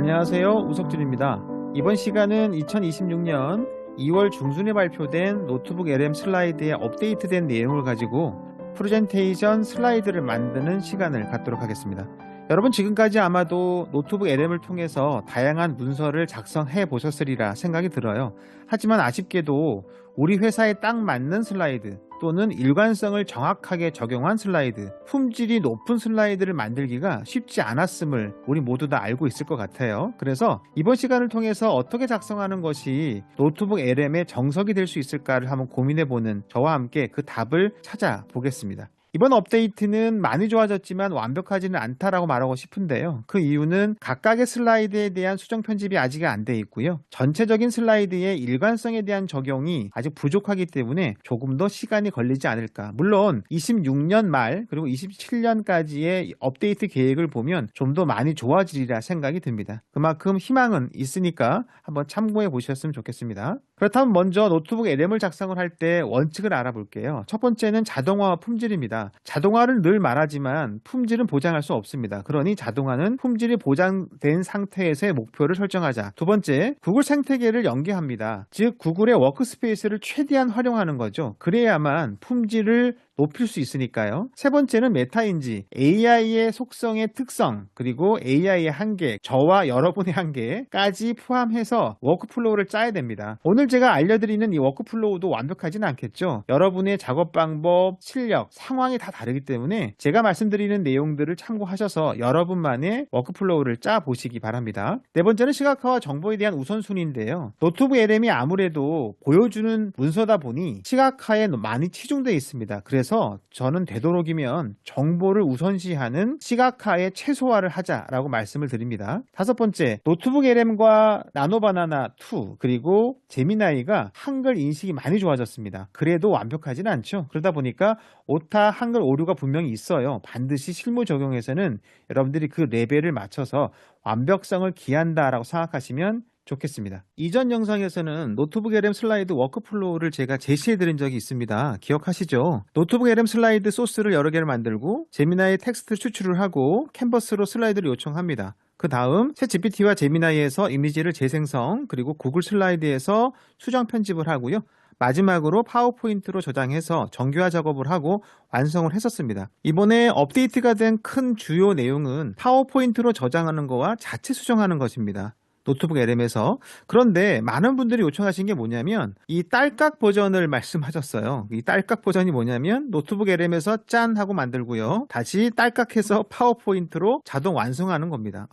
안녕하세요. 우석준입니다. 이번 시간은 2026년 2월 중순에 발표된 노트북 LM 슬라이드의 업데이트된 내용을 가지고 프레젠테이션 슬라이드를 만드는 시간을 갖도록 하겠습니다. 여러분 지금까지 아마도 노트북 LM을 통해서 다양한 문서를 작성해 보셨으리라 생각이 들어요. 하지만 아쉽게도 우리 회사에 딱 맞는 슬라이드 또는 일관성을 정확하게 적용한 슬라이드, 품질이 높은 슬라이드를 만들기가 쉽지 않았음을 우리 모두 다 알고 있을 것 같아요. 그래서 이번 시간을 통해서 어떻게 작성하는 것이 노트북 LM의 정석이 될 수 있을까를 한번 고민해보는 저와 함께 그 답을 찾아보겠습니다. 이번 업데이트는 많이 좋아졌지만 완벽하지는 않다라고 말하고 싶은데요. 그 이유는 각각의 슬라이드에 대한 수정 편집이 아직 안 돼 있고요. 전체적인 슬라이드의 일관성에 대한 적용이 아직 부족하기 때문에 조금 더 시간이 걸리지 않을까. 물론 26년 말 그리고 27년까지의 업데이트 계획을 보면 좀 더 많이 좋아지리라 생각이 듭니다. 그만큼 희망은 있으니까 한번 참고해 보셨으면 좋겠습니다. 그렇다면 먼저 노트북 LM을 작성을 할 때 원칙을 알아볼게요. 첫 번째는 자동화와 품질입니다. 자동화를 늘 말하지만 품질은 보장할 수 없습니다. 그러니 자동화는 품질이 보장된 상태에서의 목표를 설정하자. 두 번째, 구글 생태계를 연계합니다. 즉 구글의 워크스페이스를 최대한 활용하는 거죠. 그래야만 품질을 높일 수 있으니까요. 세 번째는 메타인지, AI의 속성의 특성, 그리고 AI의 한계, 저와 여러분의 한계까지 포함해서 워크플로우를 짜야 됩니다. 오늘 제가 알려드리는 이 워크플로우도 완벽하진 않겠죠. 여러분의 작업 방법, 실력, 상황이 다 다르기 때문에 제가 말씀드리는 내용들을 참고하셔서 여러분만의 워크플로우를 짜보시기 바랍니다. 네 번째는 시각화와 정보에 대한 우선순위인데요. 노트북 LM이 아무래도 보여주는 문서다 보니 시각화에 많이 치중되어 있습니다. 그래서 저는 되도록이면 정보를 우선시하는 시각화의 최소화를 하자라고 말씀을 드립니다. 다섯 번째, 노트북 LM과 나노바나나 2 그리고 제미나이가 한글 인식이 많이 좋아졌습니다. 그래도 완벽하진 않죠. 그러다 보니까 오타 한글 오류가 분명히 있어요. 반드시 실무 적용에서는 여러분들이 그 레벨을 맞춰서 완벽성을 기한다라고 생각하시면 좋겠습니다. 이전 영상에서는 노트북 LM 슬라이드 워크플로우를 제가 제시해 드린 적이 있습니다. 기억하시죠? 노트북 LM 슬라이드 소스를 여러 개를 만들고 제미나이 텍스트 추출을 하고 캔버스로 슬라이드를 요청합니다. 그 다음 챗GPT와 제미나이에서 이미지를 재생성 그리고 구글 슬라이드에서 수정 편집을 하고요. 마지막으로 파워포인트로 저장해서 정교화 작업을 하고 완성을 했었습니다. 이번에 업데이트가 된 큰 주요 내용은 파워포인트로 저장하는 거와 자체 수정하는 것입니다. 노트북 LM에서. 그런데 많은 분들이 요청하신 게 뭐냐면 이 딸깍 버전을 말씀하셨어요. 이 딸깍 버전이 뭐냐면 노트북 LM에서 짠 하고 만들고요. 다시 딸깍해서 파워포인트로 자동 완성하는 겁니다.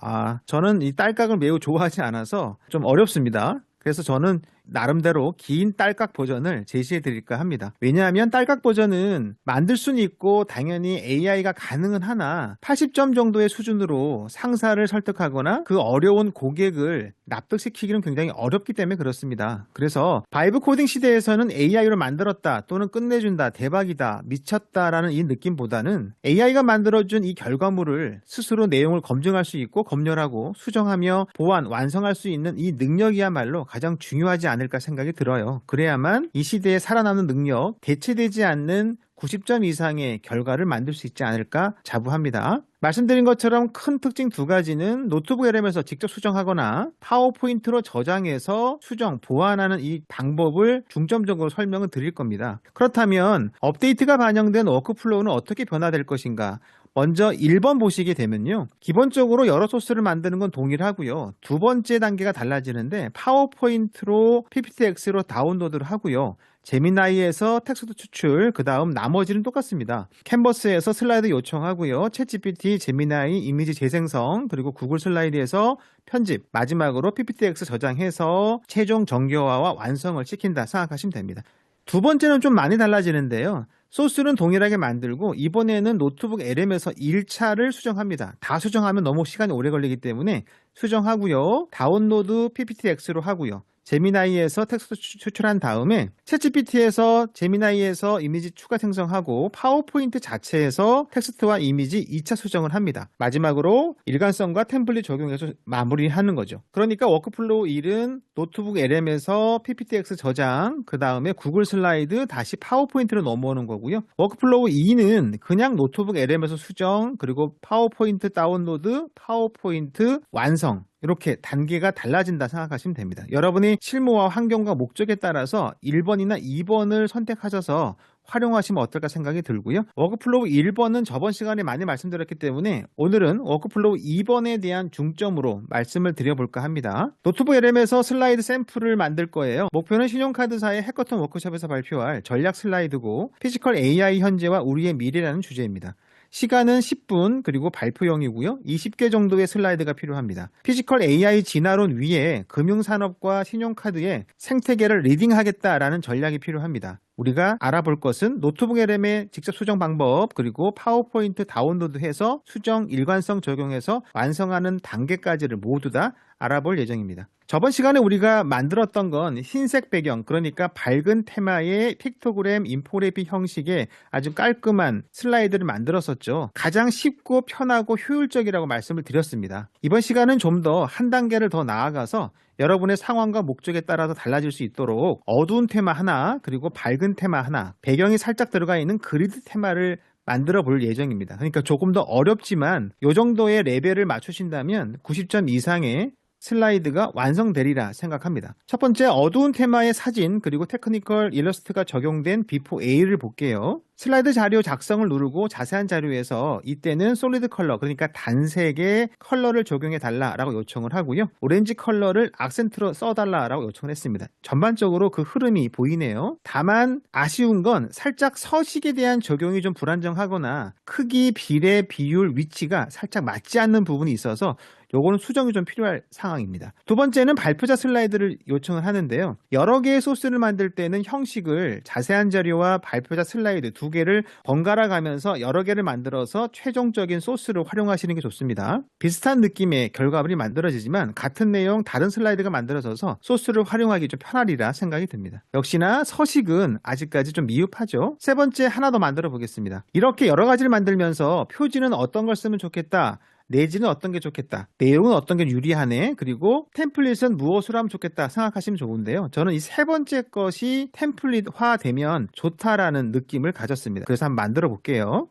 저는 이 딸깍을 매우 좋아하지 않아서 좀 어렵습니다. 그래서 저는 나름대로 긴 딸깍 버전을 제시해 드릴까 합니다. 왜냐하면 딸깍 버전은 만들 수는 있고 당연히 AI가 가능은 하나 80점 정도의 수준으로 상사를 설득하거나 그 어려운 고객을 납득시키기는 굉장히 어렵기 때문에 그렇습니다. 그래서 바이브 코딩 시대에서는 AI로 만들었다 또는 끝내준다 대박이다 미쳤다라는 이 느낌보다는 AI가 만들어준 이 결과물을 스스로 내용을 검증할 수 있고 검열하고 수정하며 보완 완성할 수 있는 이 능력이야말로 가장 중요하지 않을까 생각이 들어요. 그래야만 이 시대에 살아남는 능력, 대체되지 않는 90점 이상의 결과를 만들 수 있지 않을까 자부합니다. 말씀드린 것처럼 큰 특징 두 가지는 노트북 LM에서 직접 수정하거나 파워포인트로 저장해서 수정, 보완하는 이 방법을 중점적으로 설명을 드릴 겁니다. 그렇다면 업데이트가 반영된 워크플로우는 어떻게 변화될 것인가? 먼저 1번 보시게 되면요. 기본적으로 여러 소스를 만드는 건 동일하고요. 두 번째 단계가 달라지는데 파워포인트로 PPTX로 다운로드를 하고요. 제미나이에서 텍스트 추출, 그 다음 나머지는 똑같습니다. 캔버스에서 슬라이드 요청하고요. 챗GPT, 제미나이, 이미지 재생성, 그리고 구글 슬라이드에서 편집, 마지막으로 PPTX 저장해서 최종 정교화와 완성을 시킨다 생각하시면 됩니다. 두 번째는 좀 많이 달라지는데요. 소스는 동일하게 만들고 이번에는 노트북 LM에서 1차를 수정합니다. 다 수정하면 너무 시간이 오래 걸리기 때문에 수정하고요. 다운로드 PPTX로 하고요. 제미나이에서 텍스트 추출한 다음에 챗GPT에서 제미나이에서 이미지 추가 생성하고 파워포인트 자체에서 텍스트와 이미지 2차 수정을 합니다. 마지막으로 일관성과 템플릿 적용해서 마무리하는 거죠. 그러니까 워크플로우 1은 노트북 LM에서 PPTX 저장, 그 다음에 구글 슬라이드 다시 파워포인트로 넘어오는 거고요. 워크플로우 2는 그냥 노트북 LM에서 수정, 그리고 파워포인트 다운로드, 파워포인트 완성, 이렇게 단계가 달라진다 생각하시면 됩니다. 여러분이 실무와 환경과 목적에 따라서 1번이나 2번을 선택하셔서 활용하시면 어떨까 생각이 들고요. 워크플로우 1번은 저번 시간에 많이 말씀드렸기 때문에 오늘은 워크플로우 2번에 대한 중점으로 말씀을 드려볼까 합니다. 노트북 LM에서 슬라이드 샘플을 만들 거예요. 목표는 신용카드사의 해커톤 워크숍에서 발표할 전략 슬라이드고 피지컬 AI 현재와 우리의 미래라는 주제입니다. 시간은 10분 그리고 발표형이고요. 20개 정도의 슬라이드가 필요합니다. 피지컬 AI 진화론 위에 금융산업과 신용카드의 생태계를 리딩하겠다라는 전략이 필요합니다. 우리가 알아볼 것은 노트북 LM의 직접 수정 방법 그리고 파워포인트 다운로드해서 수정 일관성 적용해서 완성하는 단계까지를 모두 다 알아볼 예정입니다. 저번 시간에 우리가 만들었던 건 흰색 배경, 그러니까 밝은 테마의 픽토그램 인포그래픽 형식의 아주 깔끔한 슬라이드를 만들었었죠. 가장 쉽고 편하고 효율적이라고 말씀을 드렸습니다. 이번 시간은 좀 더 한 단계를 더 나아가서 여러분의 상황과 목적에 따라서 달라질 수 있도록 어두운 테마 하나 그리고 밝은 테마 하나, 배경이 살짝 들어가 있는 그리드 테마를 만들어 볼 예정입니다. 그러니까 조금 더 어렵지만 이 정도의 레벨을 맞추신다면 90점 이상의 슬라이드가 완성되리라 생각합니다. 첫 번째, 어두운 테마의 사진 그리고 테크니컬 일러스트가 적용된 비포 A를 볼게요. 슬라이드 자료 작성을 누르고 자세한 자료에서 이때는 솔리드 컬러, 그러니까 단색의 컬러를 적용해 달라라고 요청을 하고요. 오렌지 컬러를 악센트로 써달라라고 요청을 했습니다. 전반적으로 그 흐름이 보이네요. 다만 아쉬운 건 살짝 서식에 대한 적용이 좀 불안정하거나 크기, 비례, 비율, 위치가 살짝 맞지 않는 부분이 있어서 요거는 수정이 좀 필요할 상황입니다. 두 번째는 발표자 슬라이드를 요청을 하는데요. 여러 개의 소스를 만들 때는 형식을 자세한 자료와 발표자 슬라이드 두 개를 번갈아 가면서 여러 개를 만들어서 최종적인 소스를 활용하시는 게 좋습니다. 비슷한 느낌의 결과물이 만들어지지만 같은 내용 다른 슬라이드가 만들어져서 소스를 활용하기 좀 편하리라 생각이 듭니다. 역시나 서식은 아직까지 좀 미흡하죠. 세 번째, 하나 더 만들어 보겠습니다. 이렇게 여러 가지를 만들면서 표지는 어떤 걸 쓰면 좋겠다, 내지는 어떤 게 좋겠다, 내용은 어떤 게 유리하네, 그리고 템플릿은 무엇으로 하면 좋겠다 생각하시면 좋은데요. 저는 이 세 번째 것이 템플릿화 되면 좋다라는 느낌을 가졌습니다. 그래서 한번 만들어 볼게요.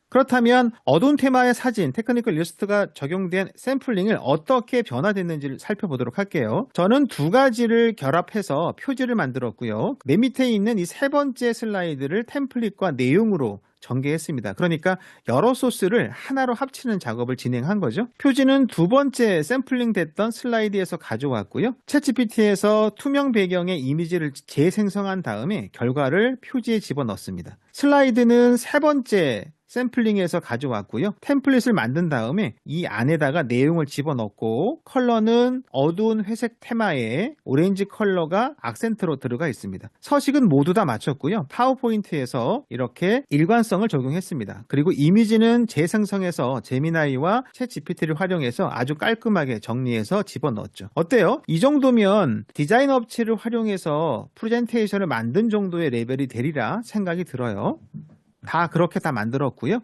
그렇다면 어두운 테마의 사진, 테크니컬 일러스트가 적용된 샘플링을 어떻게 변화됐는지를 살펴보도록 할게요. 저는 두 가지를 결합해서 표지를 만들었고요. 맨 밑에 있는 이 세 번째 슬라이드를 템플릿과 내용으로 전개했습니다. 그러니까 여러 소스를 하나로 합치는 작업을 진행한 거죠. 표지는 두 번째 샘플링 됐던 슬라이드에서 가져왔고요. 챗GPT에서 투명 배경의 이미지를 재생성한 다음에 결과를 표지에 집어넣습니다. 슬라이드는 세 번째 샘플링에서 가져왔고요. 템플릿을 만든 다음에 이 안에다가 내용을 집어넣고 컬러는 어두운 회색 테마에 오렌지 컬러가 악센트로 들어가 있습니다. 서식은 모두 다 맞췄고요. 파워포인트에서 이렇게 일관성을 적용했습니다. 그리고 이미지는 재생성해서 제미나이와 챗GPT를 활용해서 아주 깔끔하게 정리해서 집어넣었죠. 어때요? 이 정도면 디자인 업체를 활용해서 프레젠테이션을 만든 정도의 레벨이 되리라 생각이 들어요. 다 그렇게 다 만들었고요.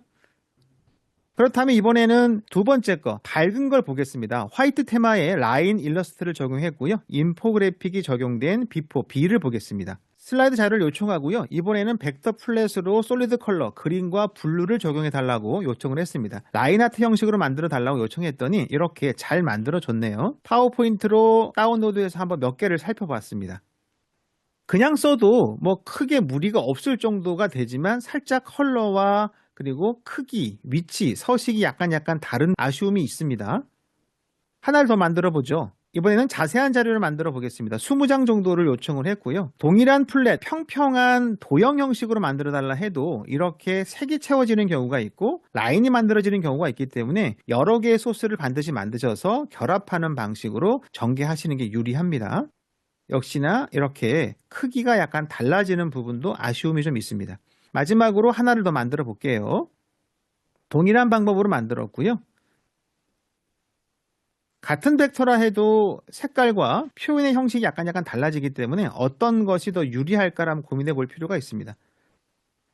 그렇다면 이번에는 두 번째 거, 밝은 걸 보겠습니다. 화이트 테마에 라인 일러스트를 적용했고요. 인포그래픽이 적용된 비포 B를 보겠습니다. 슬라이드 자료를 요청하고요. 이번에는 벡터 플랫으로 솔리드 컬러, 그린과 블루를 적용해 달라고 요청을 했습니다. 라인 아트 형식으로 만들어 달라고 요청했더니 이렇게 잘 만들어줬네요. 파워포인트로 다운로드해서 한번 몇 개를 살펴봤습니다. 그냥 써도 뭐 크게 무리가 없을 정도가 되지만 살짝 컬러와 그리고 크기, 위치, 서식이 약간 다른 아쉬움이 있습니다. 하나를 더 만들어 보죠. 이번에는 자세한 자료를 만들어 보겠습니다. 20장 정도를 요청을 했고요. 동일한 플랫, 평평한 도형 형식으로 만들어 달라 해도 이렇게 색이 채워지는 경우가 있고 라인이 만들어지는 경우가 있기 때문에 여러 개의 소스를 반드시 만드셔서 결합하는 방식으로 전개하시는 게 유리합니다. 역시나 이렇게 크기가 약간 달라지는 부분도 아쉬움이 좀 있습니다. 마지막으로 하나를 더 만들어 볼게요. 동일한 방법으로 만들었고요. 같은 벡터라 해도 색깔과 표현의 형식이 약간 달라지기 때문에 어떤 것이 더 유리할까라는 고민해 볼 필요가 있습니다.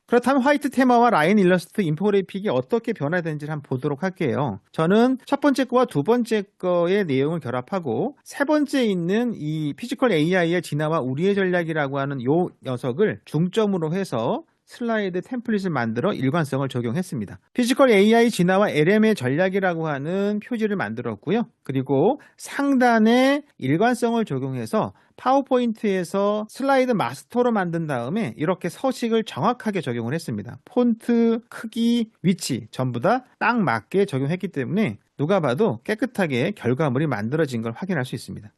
그렇다면 화이트 테마와 라인 일러스트 인포그래픽이 어떻게 변화되는지를 한번 보도록 할게요. 저는 첫 번째 거와 두 번째 거의 내용을 결합하고 세 번째 있는 이 피지컬 AI의 진화와 우리의 전략이라고 하는 이 녀석을 중점으로 해서 슬라이드 템플릿을 만들어 일관성을 적용했습니다. 피지컬 AI 진화와 LM의 전략이라고 하는 표지를 만들었고요. 그리고 상단에 일관성을 적용해서 파워포인트에서 슬라이드 마스터로 만든 다음에 이렇게 서식을 정확하게 적용을 했습니다. 폰트, 크기, 위치 전부 다 딱 맞게 적용했기 때문에 누가 봐도 깨끗하게 결과물이 만들어진 걸 확인할 수 있습니다.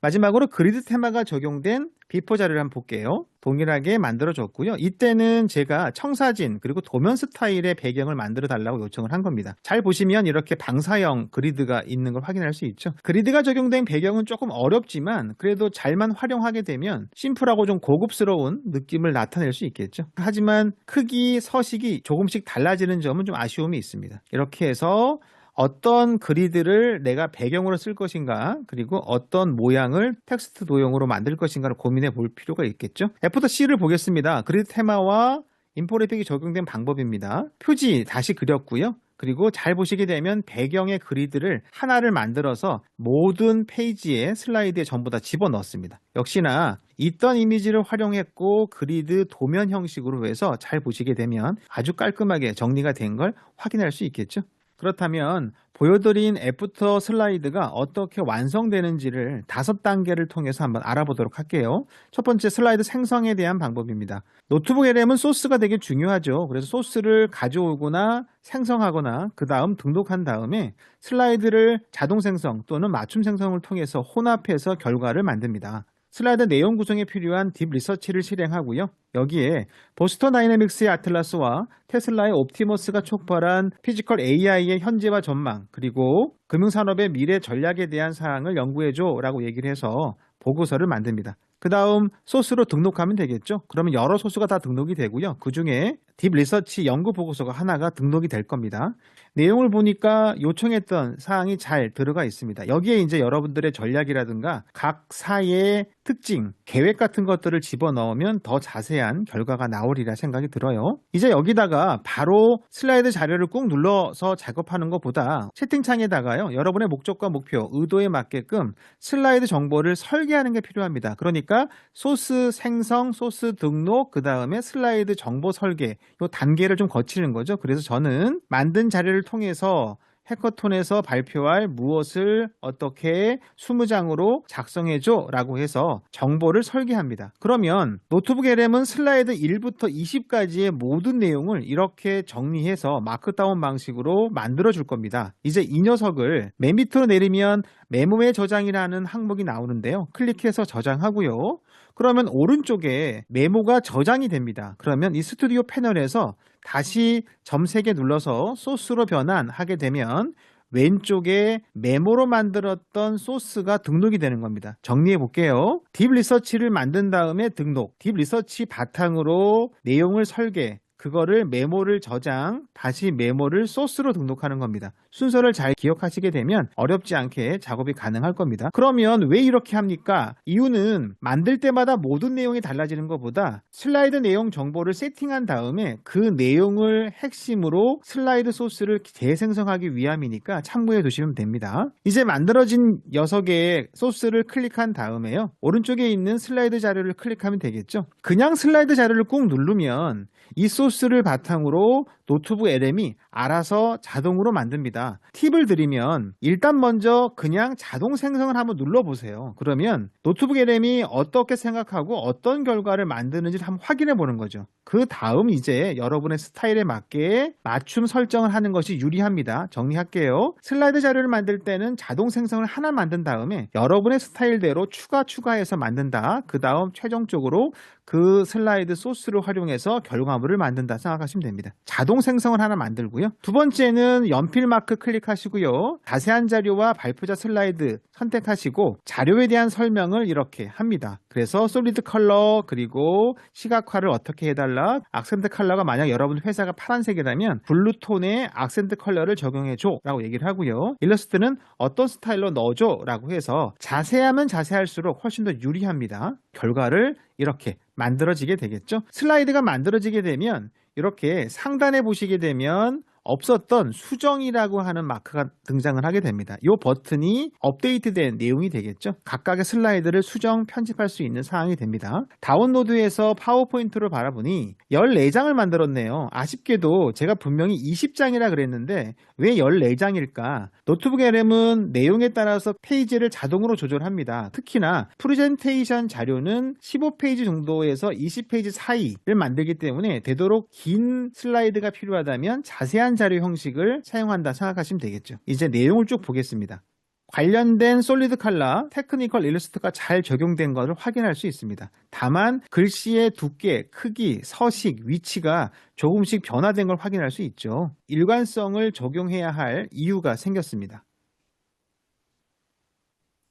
마지막으로 그리드 테마가 적용된 비포 자료를 한번 볼게요. 동일하게 만들어줬고요. 이때는 제가 청사진 그리고 도면 스타일의 배경을 만들어 달라고 요청을 한 겁니다. 잘 보시면 이렇게 방사형 그리드가 있는 걸 확인할 수 있죠. 그리드가 적용된 배경은 조금 어렵지만 그래도 잘만 활용하게 되면 심플하고 좀 고급스러운 느낌을 나타낼 수 있겠죠. 하지만 크기, 서식이 조금씩 달라지는 점은 좀 아쉬움이 있습니다. 이렇게 해서 어떤 그리드를 내가 배경으로 쓸 것인가, 그리고 어떤 모양을 텍스트 도형으로 만들 것인가를 고민해 볼 필요가 있겠죠. F-C를 보겠습니다. 그리드 테마와 인포그래픽이 적용된 방법입니다. 표지 다시 그렸고요. 그리고 잘 보시게 되면 배경의 그리드를 하나를 만들어서 모든 페이지에 슬라이드에 전부 다 집어넣었습니다. 역시나 있던 이미지를 활용했고 그리드 도면 형식으로 해서 잘 보시게 되면 아주 깔끔하게 정리가 된 걸 확인할 수 있겠죠. 그렇다면 보여드린 애프터 슬라이드가 어떻게 완성되는지를 5단계를 통해서 한번 알아보도록 할게요. 첫 번째, 슬라이드 생성에 대한 방법입니다. 노트북 LM은 소스가 되게 중요하죠. 그래서 소스를 가져오거나 생성하거나 그 다음 등록한 다음에 슬라이드를 자동 생성 또는 맞춤 생성을 통해서 혼합해서 결과를 만듭니다. 슬라이드 내용 구성에 필요한 딥 리서치를 실행하고요. 여기에 보스턴 다이내믹스의 아틀라스와 테슬라의 옵티머스가 촉발한 피지컬 AI의 현재와 전망, 그리고 금융산업의 미래 전략에 대한 사항을 연구해줘 라고 얘기를 해서 보고서를 만듭니다. 그 다음 소스로 등록하면 되겠죠. 그러면 여러 소스가 다 등록이 되고요. 그 중에 딥 리서치 연구 보고서가 하나가 등록이 될 겁니다. 내용을 보니까 요청했던 사항이 잘 들어가 있습니다. 여기에 이제 여러분들의 전략이라든가 각 사의 특징, 계획 같은 것들을 집어넣으면 더 자세한 결과가 나오리라 생각이 들어요. 이제 여기다가 바로 슬라이드 자료를 꾹 눌러서 작업하는 것보다 채팅창에다가요, 여러분의 목적과 목표, 의도에 맞게끔 슬라이드 정보를 설계하는 게 필요합니다. 그러니까 소스 생성, 소스 등록, 그 다음에 슬라이드 정보 설계, 이 단계를 좀 거치는 거죠. 그래서 저는 만든 자료를 통해서 해커톤에서 발표할 무엇을 어떻게 20장으로 작성해줘 라고 해서 정보를 설계합니다. 그러면 노트북 LM은 슬라이드 1부터 20까지의 모든 내용을 이렇게 정리해서 마크다운 방식으로 만들어 줄 겁니다. 이제 이 녀석을 맨 밑으로 내리면 메모의 저장이라는 항목이 나오는데요. 클릭해서 저장하고요. 그러면 오른쪽에 메모가 저장이 됩니다. 그러면 이 스튜디오 패널에서 다시 점 3개 눌러서 소스로 변환하게 되면 왼쪽에 메모로 만들었던 소스가 등록이 되는 겁니다. 정리해 볼게요. 딥 리서치를 만든 다음에 등록, 딥 리서치 바탕으로 내용을 설계, 그거를 메모를 저장, 다시 메모를 소스로 등록하는 겁니다. 순서를 잘 기억하시게 되면 어렵지 않게 작업이 가능할 겁니다. 그러면 왜 이렇게 합니까? 이유는 만들 때마다 모든 내용이 달라지는 것보다 슬라이드 내용 정보를 세팅한 다음에 그 내용을 핵심으로 슬라이드 소스를 재생성하기 위함이니까 참고해 두시면 됩니다. 이제 만들어진 녀석의 소스를 클릭한 다음에요, 오른쪽에 있는 슬라이드 자료를 클릭하면 되겠죠. 그냥 슬라이드 자료를 꾹 누르면 이 소스를 바탕으로 노트북 LM이 알아서 자동으로 만듭니다. 팁을 드리면 일단 먼저 그냥 자동 생성을 한번 눌러보세요. 그러면 노트북 LM이 어떻게 생각하고 어떤 결과를 만드는지 한번 확인해 보는 거죠. 그 다음 이제 여러분의 스타일에 맞게 맞춤 설정을 하는 것이 유리합니다. 정리할게요. 슬라이드 자료를 만들 때는 자동 생성을 하나 만든 다음에 여러분의 스타일대로 추가해서 만든다. 그 다음 최종적으로 그 슬라이드 소스를 활용해서 결과물을 만든다 생각하시면 됩니다. 자동 생성을 하나 만들고요. 두 번째는 연필 마크 클릭하시고요. 자세한 자료와 발표자 슬라이드 선택하시고 자료에 대한 설명을 이렇게 합니다. 그래서 솔리드 컬러, 그리고 시각화를 어떻게 해달라, 악센트 컬러가 만약 여러분 회사가 파란색이라면 블루톤의 악센트 컬러를 적용해줘 라고 얘기를 하고요. 일러스트는 어떤 스타일로 넣어줘 라고 해서 자세하면 자세할수록 훨씬 더 유리합니다. 결과를 이렇게 만들어지게 되겠죠. 슬라이드가 만들어지게 되면 이렇게 상단에 보시게 되면 없었던 수정이라고 하는 마크가 등장을 하게 됩니다. 이 버튼이 업데이트된 내용이 되겠죠. 각각의 슬라이드를 수정, 편집할 수 있는 사항이 됩니다. 다운로드에서 파워포인트를 바라보니 14장을 만들었네요. 아쉽게도 제가 분명히 20장이라 그랬는데 왜 14장일까? 노트북 LM은 내용에 따라서 페이지를 자동으로 조절합니다. 특히나 프레젠테이션 자료는 15페이지 정도에서 20페이지 사이를 만들기 때문에 되도록 긴 슬라이드가 필요하다면 자세한 자료 형식을 사용한다 생각하시면 되겠죠. 이제 내용을 쭉 보겠습니다. 관련된 솔리드 컬러, 테크니컬 일러스트가 잘 적용된 것을 확인할 수 있습니다. 다만 글씨의 두께, 크기, 서식, 위치가 조금씩 변화된 걸 확인할 수 있죠. 일관성을 적용해야 할 이유가 생겼습니다.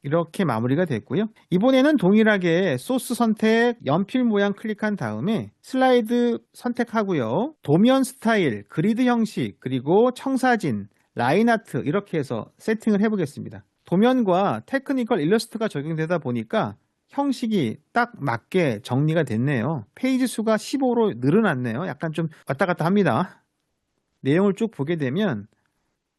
이렇게 마무리가 됐고요. 이번에는 동일하게 소스 선택, 연필 모양 클릭한 다음에 슬라이드 선택하고요. 도면 스타일, 그리드 형식, 그리고 청사진, 라인 아트 이렇게 해서 세팅을 해보겠습니다. 도면과 테크니컬 일러스트가 적용되다 보니까 형식이 딱 맞게 정리가 됐네요. 페이지 수가 15로 늘어났네요. 약간 좀 왔다 갔다 합니다. 내용을 쭉 보게 되면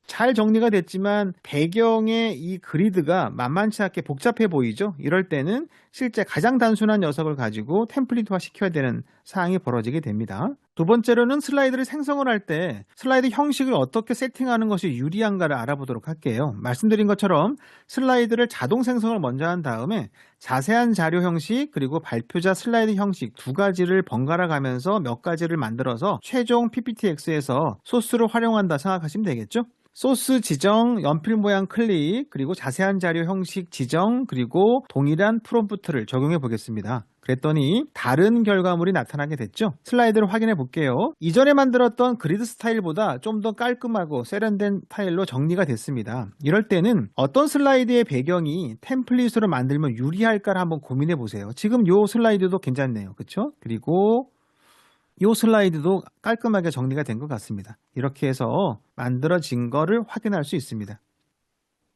잘 정리가 됐지만 배경의 이 그리드가 만만치 않게 복잡해 보이죠? 이럴 때는 실제 가장 단순한 녀석을 가지고 템플릿화 시켜야 되는 사항이 벌어지게 됩니다. 두 번째로는 슬라이드를 생성을 할 때 슬라이드 형식을 어떻게 세팅하는 것이 유리한가를 알아보도록 할게요. 말씀드린 것처럼 슬라이드를 자동 생성을 먼저 한 다음에 자세한 자료 형식 그리고 발표자 슬라이드 형식 두 가지를 번갈아 가면서 몇 가지를 만들어서 최종 PPTX에서 소스를 활용한다 생각하시면 되겠죠? 소스 지정, 연필 모양 클릭, 그리고 자세한 자료 형식 지정, 그리고 동일한 프롬프트를 적용해 보겠습니다. 그랬더니 다른 결과물이 나타나게 됐죠. 슬라이드를 확인해 볼게요. 이전에 만들었던 그리드 스타일보다 좀 더 깔끔하고 세련된 스타일로 정리가 됐습니다. 이럴 때는 어떤 슬라이드의 배경이 템플릿으로 만들면 유리할까를 한번 고민해 보세요. 지금 이 슬라이드도 괜찮네요. 그렇죠? 그리고 이 슬라이드도 깔끔하게 정리가 된 것 같습니다. 이렇게 해서 만들어진 거를 확인할 수 있습니다.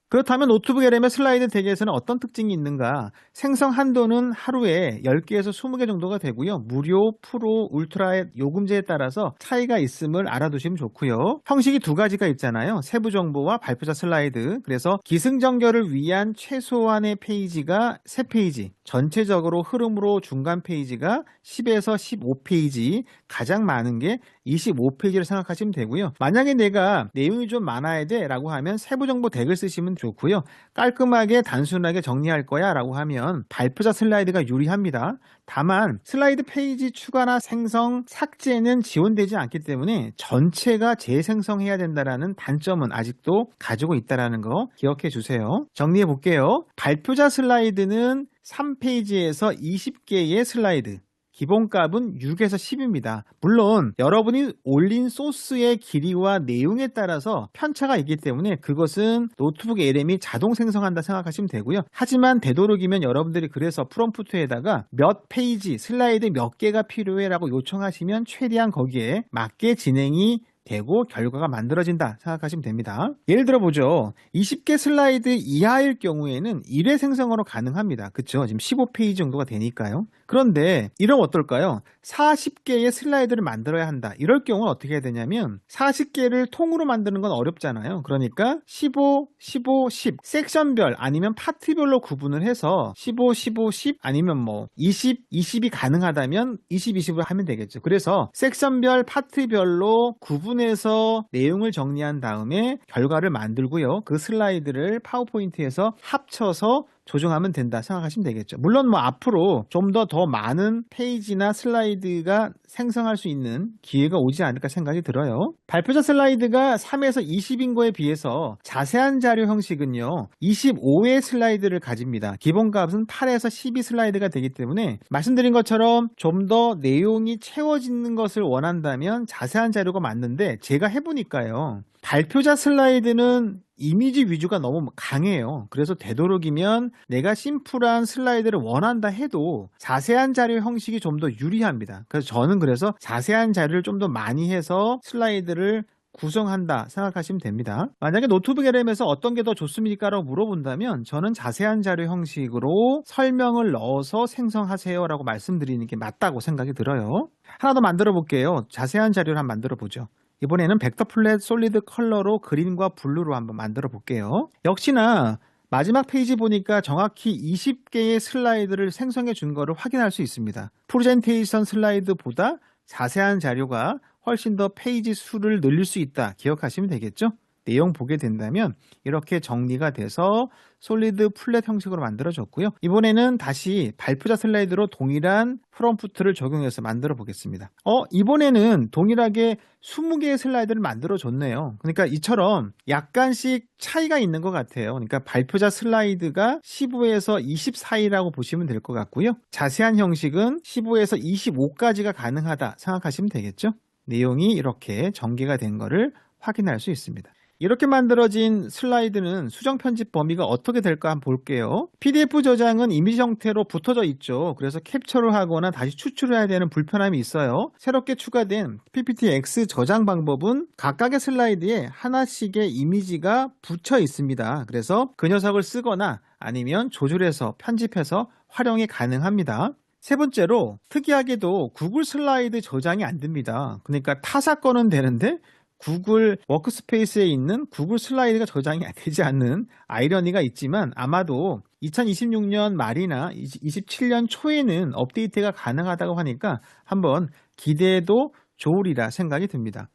그렇다면 노트북 LM의 슬라이드 덱에서는 어떤 특징이 있는가? 생성 한도는 하루에 10개에서 20개 정도가 되고요. 무료, 프로, 울트라의 요금제에 따라서 차이가 있음을 알아두시면 좋고요. 형식이 두 가지가 있잖아요. 세부 정보와 발표자 슬라이드. 그래서 기승전결을 위한 최소한의 페이지가 3페이지, 전체적으로 흐름으로 중간 페이지가 10에서 15페이지, 가장 많은 게 25페이지를 생각하시면 되고요. 만약에 내가 내용이 좀 많아야 돼 라고 하면 세부 정보 덱을 쓰시면 좋고요. 깔끔하게 단순하게 정리할 거야 라고 하면 발표자 슬라이드가 유리합니다. 다만 슬라이드 페이지 추가나 생성, 삭제는 지원되지 않기 때문에 전체가 재생성해야 된다는 단점은 아직도 가지고 있다는 거 기억해 주세요. 정리해 볼게요. 발표자 슬라이드는 3페이지에서 20개의 슬라이드, 기본값은 6에서 10입니다. 물론 여러분이 올린 소스의 길이와 내용에 따라서 편차가 있기 때문에 그것은 노트북 LM이 자동 생성한다 생각하시면 되고요. 하지만 되도록이면 여러분들이 그래서 프롬프트에다가 몇 페이지, 슬라이드 몇 개가 필요해 라고 요청하시면 최대한 거기에 맞게 진행이 되고 결과가 만들어진다 생각하시면 됩니다. 예를 들어 보죠. 20개 슬라이드 이하일 경우에는 1회 생성으로 가능합니다. 그쵸? 지금 15페이지 정도가 되니까요. 그런데 이러면 어떨까요? 40개의 슬라이드를 만들어야 한다. 이럴 경우는 어떻게 해야 되냐면 40개를 통으로 만드는 건 어렵잖아요. 그러니까 15, 15, 10 섹션별 아니면 파트별로 구분을 해서 15, 15, 10 아니면 뭐 20, 20이 가능하다면 20, 20을 하면 되겠죠. 그래서 섹션별, 파트별로 구분해서 내용을 정리한 다음에 결과를 만들고요. 그 슬라이드를 파워포인트에서 합쳐서 조정하면 된다 생각하시면 되겠죠. 물론 뭐 앞으로 좀 더 많은 페이지나 슬라이드가 생성할 수 있는 기회가 오지 않을까 생각이 들어요. 발표자 슬라이드가 3에서 20인 거에 비해서 자세한 자료 형식은요 25의 슬라이드를 가집니다. 기본값은 8에서 12 슬라이드가 되기 때문에 말씀드린 것처럼 좀 더 내용이 채워지는 것을 원한다면 자세한 자료가 맞는데 제가 해보니까요 발표자 슬라이드는 이미지 위주가 너무 강해요. 그래서 되도록이면 내가 심플한 슬라이드를 원한다 해도 자세한 자료 형식이 좀 더 유리합니다. 그래서 저는 그래서 자세한 자료를 좀 더 많이 해서 슬라이드를 구성한다 생각하시면 됩니다. 만약에 노트북 LM에서 어떤 게 더 좋습니까? 라고 물어본다면 저는 자세한 자료 형식으로 설명을 넣어서 생성하세요 라고 말씀드리는 게 맞다고 생각이 들어요. 하나 더 만들어 볼게요. 자세한 자료를 한번 만들어 보죠. 이번에는 벡터 플랫 솔리드 컬러로 그린과 블루로 한번 만들어 볼게요. 역시나 마지막 페이지 보니까 정확히 20개의 슬라이드를 생성해 준 거를 확인할 수 있습니다. 프레젠테이션 슬라이드보다 자세한 자료가 훨씬 더 페이지 수를 늘릴 수 있다 기억하시면 되겠죠? 내용 보게 된다면 이렇게 정리가 돼서 솔리드 플랫 형식으로 만들어졌고요. 이번에는 다시 발표자 슬라이드로 동일한 프롬프트를 적용해서 만들어 보겠습니다. 이번에는 동일하게 20개의 슬라이드를 만들어줬네요. 그러니까 이처럼 약간씩 차이가 있는 것 같아요. 그러니까 발표자 슬라이드가 15에서 20 사이라고 보시면 될 것 같고요. 자세한 형식은 15에서 25까지가 가능하다 생각하시면 되겠죠. 내용이 이렇게 전개가 된 거를 확인할 수 있습니다. 이렇게 만들어진 슬라이드는 수정 편집 범위가 어떻게 될까 한번 볼게요. PDF 저장은 이미지 형태로 붙어져 있죠. 그래서 캡처를 하거나 다시 추출해야 되는 불편함이 있어요. 새롭게 추가된 PPTX 저장 방법은 각각의 슬라이드에 하나씩의 이미지가 붙여 있습니다. 그래서 그 녀석을 쓰거나 아니면 조절해서 편집해서 활용이 가능합니다. 세 번째로 특이하게도 구글 슬라이드 저장이 안 됩니다. 그러니까 타사 거는 되는데 구글 워크스페이스에 있는 구글 슬라이드가 저장이 되지 않는 아이러니가 있지만 아마도 2026년 말이나 27년 초에는 업데이트가 가능하다고 하니까 한번 기대해도 좋으리라 생각이 듭니다.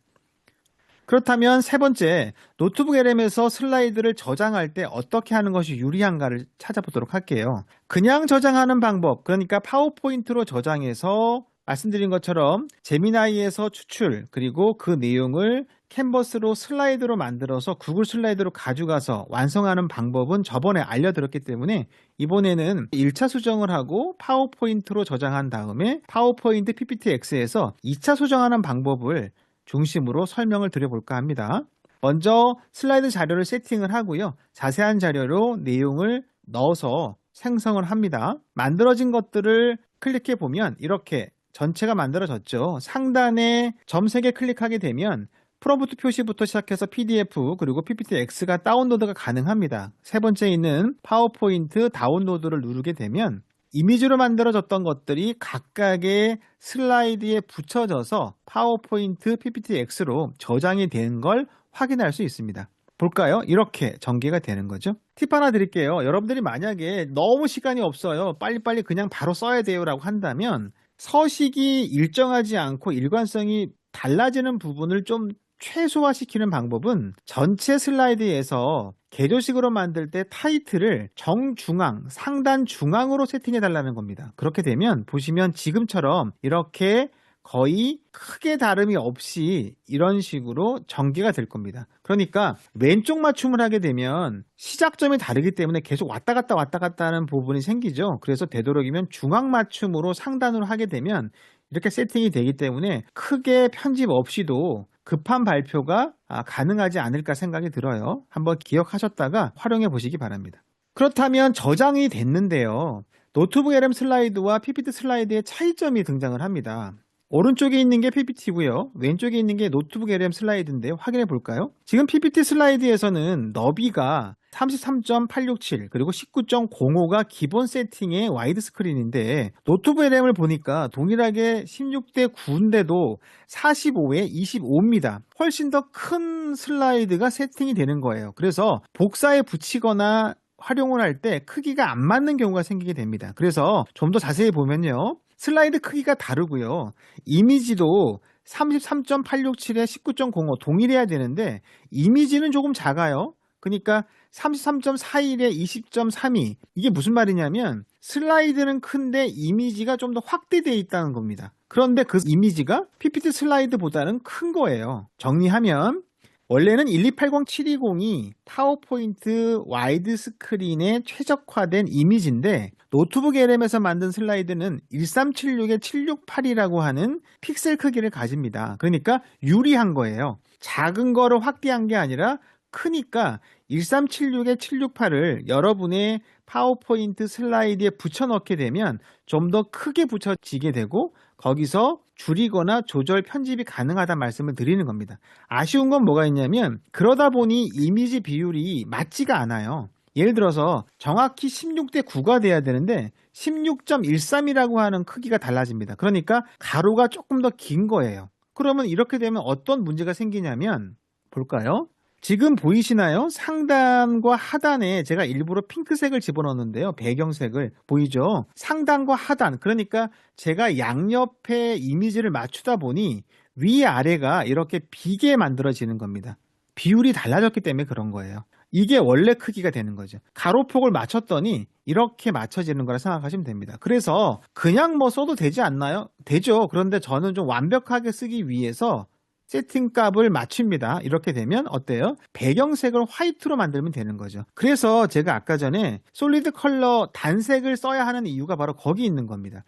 그렇다면 세 번째, 노트북 LM에서 슬라이드를 저장할 때 어떻게 하는 것이 유리한가를 찾아보도록 할게요. 그냥 저장하는 방법, 그러니까 파워포인트로 저장해서 말씀드린 것처럼 제미나이에서 추출, 그리고 그 내용을 캔버스로 슬라이드로 만들어서 구글 슬라이드로 가져가서 완성하는 방법은 저번에 알려드렸기 때문에 이번에는 1차 수정을 하고 파워포인트로 저장한 다음에 파워포인트 PPTX에서 2차 수정하는 방법을 중심으로 설명을 드려볼까 합니다. 먼저 슬라이드 자료를 세팅을 하고요. 자세한 자료로 내용을 넣어서 생성을 합니다. 만들어진 것들을 클릭해 보면 이렇게 전체가 만들어졌죠. 상단에 점 3개 클릭하게 되면 프롬프트 표시부터 시작해서 PDF 그리고 PPTX가 다운로드가 가능합니다. 세 번째 있는 파워포인트 다운로드를 누르게 되면 이미지로 만들어졌던 것들이 각각의 슬라이드에 붙여져서 파워포인트 PPTX로 저장이 된 걸 확인할 수 있습니다. 볼까요? 이렇게 전개가 되는 거죠. 팁 하나 드릴게요. 여러분들이 만약에 너무 시간이 없어요. 빨리빨리 그냥 바로 써야 돼요 라고 한다면 서식이 일정하지 않고 일관성이 달라지는 부분을 좀 최소화시키는 방법은 전체 슬라이드에서 개조식으로 만들 때 타이틀을 정중앙, 상단 중앙으로 세팅해 달라는 겁니다. 그렇게 되면 보시면 지금처럼 이렇게 거의 크게 다름이 없이 이런 식으로 전개가 될 겁니다. 그러니까 왼쪽 맞춤을 하게 되면 시작점이 다르기 때문에 계속 왔다 갔다 하는 부분이 생기죠. 그래서 되도록이면 중앙 맞춤으로 상단으로 하게 되면 이렇게 세팅이 되기 때문에 크게 편집 없이도 급한 발표가 가능하지 않을까 생각이 들어요. 한번 기억하셨다가 활용해 보시기 바랍니다. 그렇다면 저장이 됐는데요. 노트북 LM 슬라이드와 PPT 슬라이드의 차이점이 등장을 합니다. 오른쪽에 있는 게 PPT고요. 왼쪽에 있는 게 노트북 LM 슬라이드인데 확인해 볼까요? 지금 PPT 슬라이드에서는 너비가 33.867 그리고 19.05가 기본 세팅의 와이드 스크린인데 노트북 LM을 보니까 동일하게 16대 9인데도 45에 25입니다. 훨씬 더 큰 슬라이드가 세팅이 되는 거예요. 그래서 복사에 붙이거나 활용을 할 때 크기가 안 맞는 경우가 생기게 됩니다. 그래서 좀 더 자세히 보면요. 슬라이드 크기가 다르고요. 이미지도 33.867에 19.05 동일해야 되는데 이미지는 조금 작아요. 그러니까 33.41에 20.32 이게 무슨 말이냐면 슬라이드는 큰데 이미지가 좀 더 확대되어 있다는 겁니다. 그런데 그 이미지가 PPT 슬라이드보다는 큰 거예요. 정리하면 원래는 1280720이 파워포인트 와이드 스크린에 최적화된 이미지인데 노트북 LM에서 만든 슬라이드는 1376에 768이라고 하는 픽셀 크기를 가집니다. 그러니까 유리한 거예요. 작은 거를 확대한 게 아니라 크니까 1376에 768을 여러분의 파워포인트 슬라이드에 붙여넣게 되면 좀 더 크게 붙여지게 되고 거기서 줄이거나 조절 편집이 가능하다는 말씀을 드리는 겁니다. 아쉬운 건 뭐가 있냐면 그러다 보니 이미지 비율이 맞지가 않아요. 예를 들어서 정확히 16대 9가 돼야 되는데 16.13이라고 하는 크기가 달라집니다. 그러니까 가로가 조금 더 긴 거예요. 그러면 이렇게 되면 어떤 문제가 생기냐면 볼까요? 지금 보이시나요? 상단과 하단에 제가 일부러 핑크색을 집어넣었는데요. 배경색을 보이죠? 상단과 하단, 그러니까 제가 양옆에 이미지를 맞추다 보니 위아래가 이렇게 비게 만들어지는 겁니다. 비율이 달라졌기 때문에 그런 거예요. 이게 원래 크기가 되는 거죠. 가로폭을 맞췄더니 이렇게 맞춰지는 거라 생각하시면 됩니다. 그래서 그냥 뭐 써도 되지 않나요? 되죠. 그런데 저는 좀 완벽하게 쓰기 위해서 세팅값을 맞춥니다. 이렇게 되면 어때요? 배경색을 화이트로 만들면 되는 거죠. 그래서 제가 아까 전에 솔리드 컬러 단색을 써야 하는 이유가 바로 거기 있는 겁니다.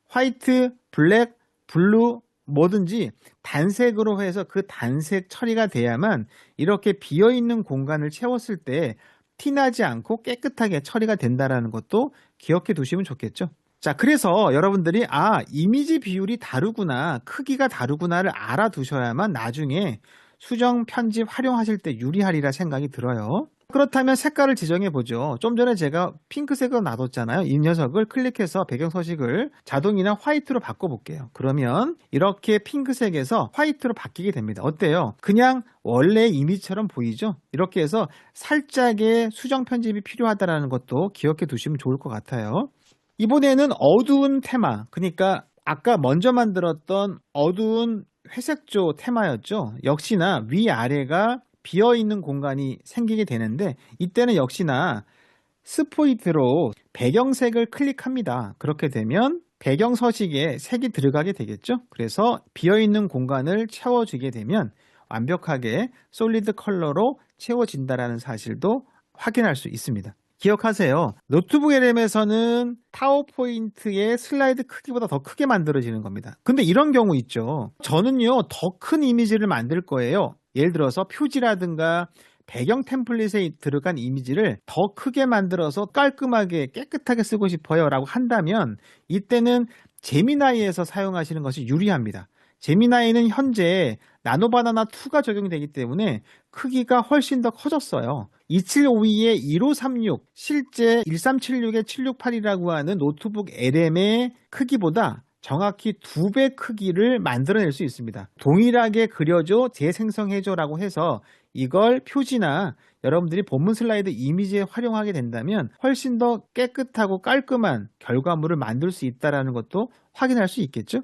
화이트, 블랙, 블루 뭐든지 단색으로 해서 그 단색 처리가 돼야만 이렇게 비어있는 공간을 채웠을 때 티나지 않고 깨끗하게 처리가 된다는 것도 기억해 두시면 좋겠죠. 자, 그래서 여러분들이 이미지 비율이 다르구나, 크기가 다르구나를 알아두셔야만 나중에 수정 편집 활용하실 때 유리하리라 생각이 들어요. 그렇다면 색깔을 지정해 보죠. 좀 전에 제가 핑크색으로 놔뒀잖아요. 이 녀석을 클릭해서 배경 서식을 자동이나 화이트로 바꿔볼게요. 그러면 이렇게 핑크색에서 화이트로 바뀌게 됩니다. 어때요? 그냥 원래 이미지처럼 보이죠? 이렇게 해서 살짝의 수정 편집이 필요하다는 것도 기억해 두시면 좋을 것 같아요. 이번에는 어두운 테마, 그러니까 아까 먼저 만들었던 어두운 회색조 테마였죠. 역시나 위아래가 비어있는 공간이 생기게 되는데 이때는 역시나 스포이트로 배경색을 클릭합니다. 그렇게 되면 배경 서식에 색이 들어가게 되겠죠. 그래서 비어있는 공간을 채워주게 되면 완벽하게 솔리드 컬러로 채워진다는 사실도 확인할 수 있습니다. 기억하세요. 노트북 LM에서는 파워포인트의 슬라이드 크기보다 더 크게 만들어지는 겁니다. 근데 이런 경우 있죠. 저는요, 더 큰 이미지를 만들 거예요. 예를 들어서 표지라든가 배경 템플릿에 들어간 이미지를 더 크게 만들어서 깔끔하게 깨끗하게 쓰고 싶어요 라고 한다면 이때는 제미나이에서 사용하시는 것이 유리합니다. 제미나이는 현재 나노바나나2가 적용되기 때문에 크기가 훨씬 더 커졌어요. 2752에 1536, 실제 1376에 768이라고 하는 노트북 LM의 크기보다 정확히 2배 크기를 만들어낼 수 있습니다. 동일하게 그려줘, 재생성해줘 라고 해서 이걸 표지나 여러분들이 본문 슬라이드 이미지에 활용하게 된다면 훨씬 더 깨끗하고 깔끔한 결과물을 만들 수 있다는 것도 확인할 수 있겠죠?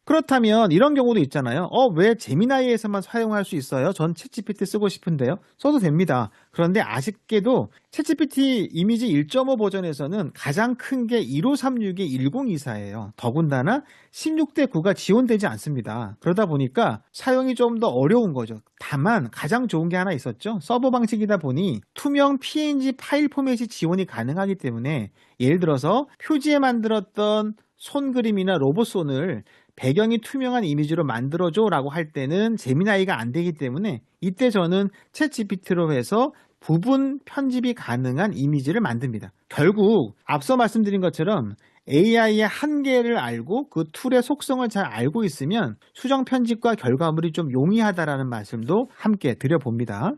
그렇다면 이런 경우도 있잖아요. 왜 제미나이에서만 사용할 수 있어요? 전 챗GPT 쓰고 싶은데요. 써도 됩니다. 그런데 아쉽게도 챗GPT 이미지 1.5 버전에서는 가장 큰 게 1536의 1024예요. 더군다나 16대 9가 지원되지 않습니다. 그러다 보니까 사용이 좀 더 어려운 거죠. 다만 가장 좋은 게 하나 있었죠. 서버 방식이다 보니 투명 PNG 파일 포맷이 지원이 가능하기 때문에 예를 들어서 표지에 만들었던 손 그림이나 로봇 손을 배경이 투명한 이미지로 만들어줘 라고 할 때는 제미나이가 안 되기 때문에 이때 저는 챗GPT로 해서 부분 편집이 가능한 이미지를 만듭니다. 결국 앞서 말씀드린 것처럼 AI의 한계를 알고 그 툴의 속성을 잘 알고 있으면 수정 편집과 결과물이 좀 용이하다라는 말씀도 함께 드려봅니다.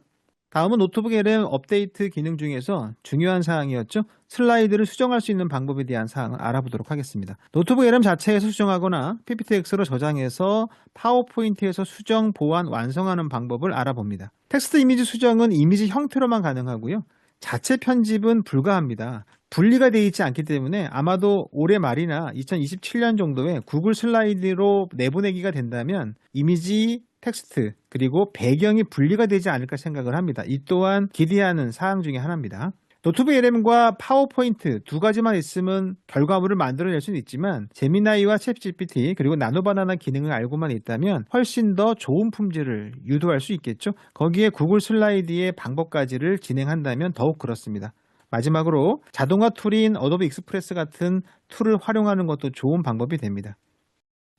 다음은 노트북 LM 업데이트 기능 중에서 중요한 사항이었죠. 슬라이드를 수정할 수 있는 방법에 대한 사항을 알아보도록 하겠습니다. 노트북 LM 자체에서 수정하거나 PPTX로 저장해서 파워포인트에서 수정, 보완, 완성하는 방법을 알아봅니다. 텍스트 이미지 수정은 이미지 형태로만 가능하고요. 자체 편집은 불가합니다. 분리가 되어 있지 않기 때문에 아마도 올해 말이나 2027년 정도에 구글 슬라이드로 내보내기가 된다면 이미지, 텍스트, 그리고 배경이 분리가 되지 않을까 생각을 합니다. 이 또한 기대하는 사항 중에 하나입니다. 노트북 LM과 파워포인트 두 가지만 있으면 결과물을 만들어낼 수는 있지만 제미나이와 챗GPT 그리고 나노바나나 기능을 알고만 있다면 훨씬 더 좋은 품질을 유도할 수 있겠죠. 거기에 구글 슬라이드의 방법까지를 진행한다면 더욱 그렇습니다. 마지막으로 자동화 툴인 어도비 익스프레스 같은 툴을 활용하는 것도 좋은 방법이 됩니다.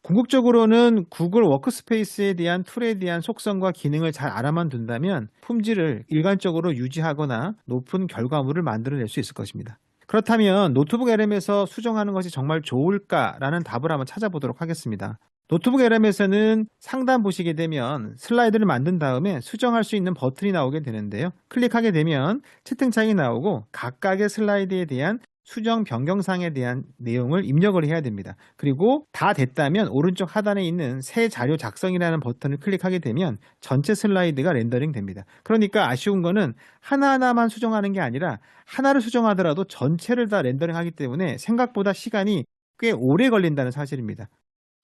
궁극적으로는 구글 워크스페이스에 대한 툴에 대한 속성과 기능을 잘 알아만 둔다면 품질을 일관적으로 유지하거나 높은 결과물을 만들어낼 수 있을 것입니다. 그렇다면 노트북 LM에서 수정하는 것이 정말 좋을까라는 답을 한번 찾아보도록 하겠습니다. 노트북 LM에서는 상단 보시게 되면 슬라이드를 만든 다음에 수정할 수 있는 버튼이 나오게 되는데요. 클릭하게 되면 채팅창이 나오고 각각의 슬라이드에 대한 수정 변경사항에 대한 내용을 입력을 해야 됩니다. 그리고 다 됐다면 오른쪽 하단에 있는 새 자료 작성이라는 버튼을 클릭하게 되면 전체 슬라이드가 렌더링 됩니다. 그러니까 아쉬운 거는 하나하나만 수정하는 게 아니라 하나를 수정하더라도 전체를 다 렌더링 하기 때문에 생각보다 시간이 꽤 오래 걸린다는 사실입니다.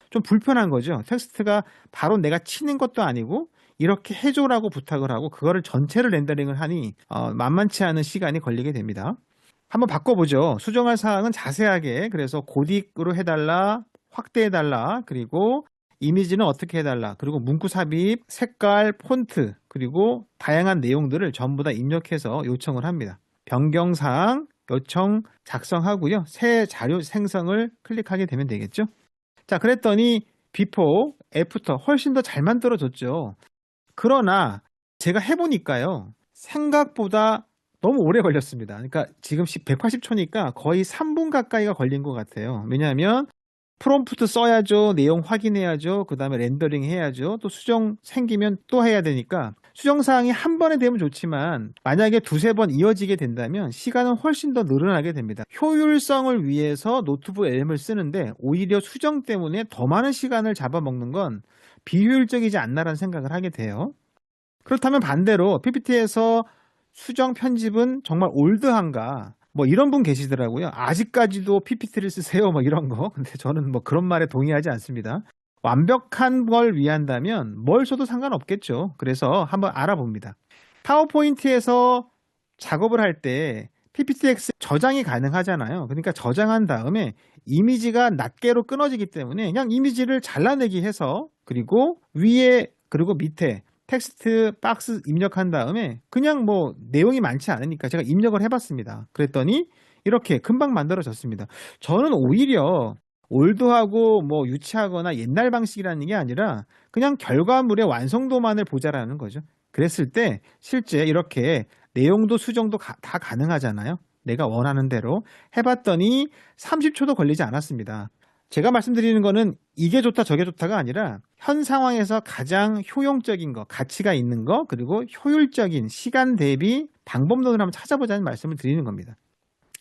좀 불편한 거죠. 텍스트가 바로 내가 치는 것도 아니고 이렇게 해줘라고 부탁을 하고 그거를 전체를 렌더링을 하니 만만치 않은 시간이 걸리게 됩니다. 한번 바꿔보죠. 수정할 사항은 자세하게, 그래서 고딕으로 해달라, 확대해달라, 그리고 이미지는 어떻게 해달라, 그리고 문구 삽입, 색깔, 폰트, 그리고 다양한 내용들을 전부 다 입력해서 요청을 합니다. 변경사항 요청 작성하고요. 새 자료 생성을 클릭하게 되면 되겠죠. 자, 그랬더니 비포, 애프터 훨씬 더 잘 만들어졌죠. 그러나 제가 해보니까요. 생각보다 너무 오래 걸렸습니다. 그러니까 지금 180초니까 거의 3분 가까이가 걸린 것 같아요. 왜냐하면 프롬프트 써야죠. 내용 확인해야죠. 그 다음에 렌더링 해야죠. 또 수정 생기면 또 해야 되니까 수정사항이 한 번에 되면 좋지만 만약에 두세 번 이어지게 된다면 시간은 훨씬 더 늘어나게 됩니다. 효율성을 위해서 노트북 LM을 쓰는데 오히려 수정 때문에 더 많은 시간을 잡아먹는 건 비효율적이지 않나라는 생각을 하게 돼요. 그렇다면 반대로 PPT에서 수정 편집은 정말 올드한가? 뭐 이런 분 계시더라고요. 아직까지도 PPT를 쓰세요. 뭐 이런 거. 근데 저는 뭐 그런 말에 동의하지 않습니다. 완벽한 걸 위한다면 뭘 써도 상관없겠죠. 그래서 한번 알아봅니다. 파워포인트에서 작업을 할 때 PPTX 저장이 가능하잖아요. 그러니까 저장한 다음에 이미지가 낱개로 끊어지기 때문에 그냥 이미지를 잘라내기 해서 그리고 위에 그리고 밑에 텍스트 박스 입력한 다음에 그냥 뭐 내용이 많지 않으니까 제가 입력을 해봤습니다. 그랬더니 이렇게 금방 만들어졌습니다. 저는 오히려 올드하고 뭐 유치하거나 옛날 방식이라는 게 아니라 그냥 결과물의 완성도만을 보자라는 거죠. 그랬을 때 실제 이렇게 내용도 수정도 다 가능하잖아요. 내가 원하는 대로 해봤더니 30초도 걸리지 않았습니다. 제가 말씀드리는 거는 이게 좋다 저게 좋다가 아니라 현 상황에서 가장 효용적인 거, 가치가 있는 거, 그리고 효율적인 시간 대비 방법론을 한번 찾아보자는 말씀을 드리는 겁니다.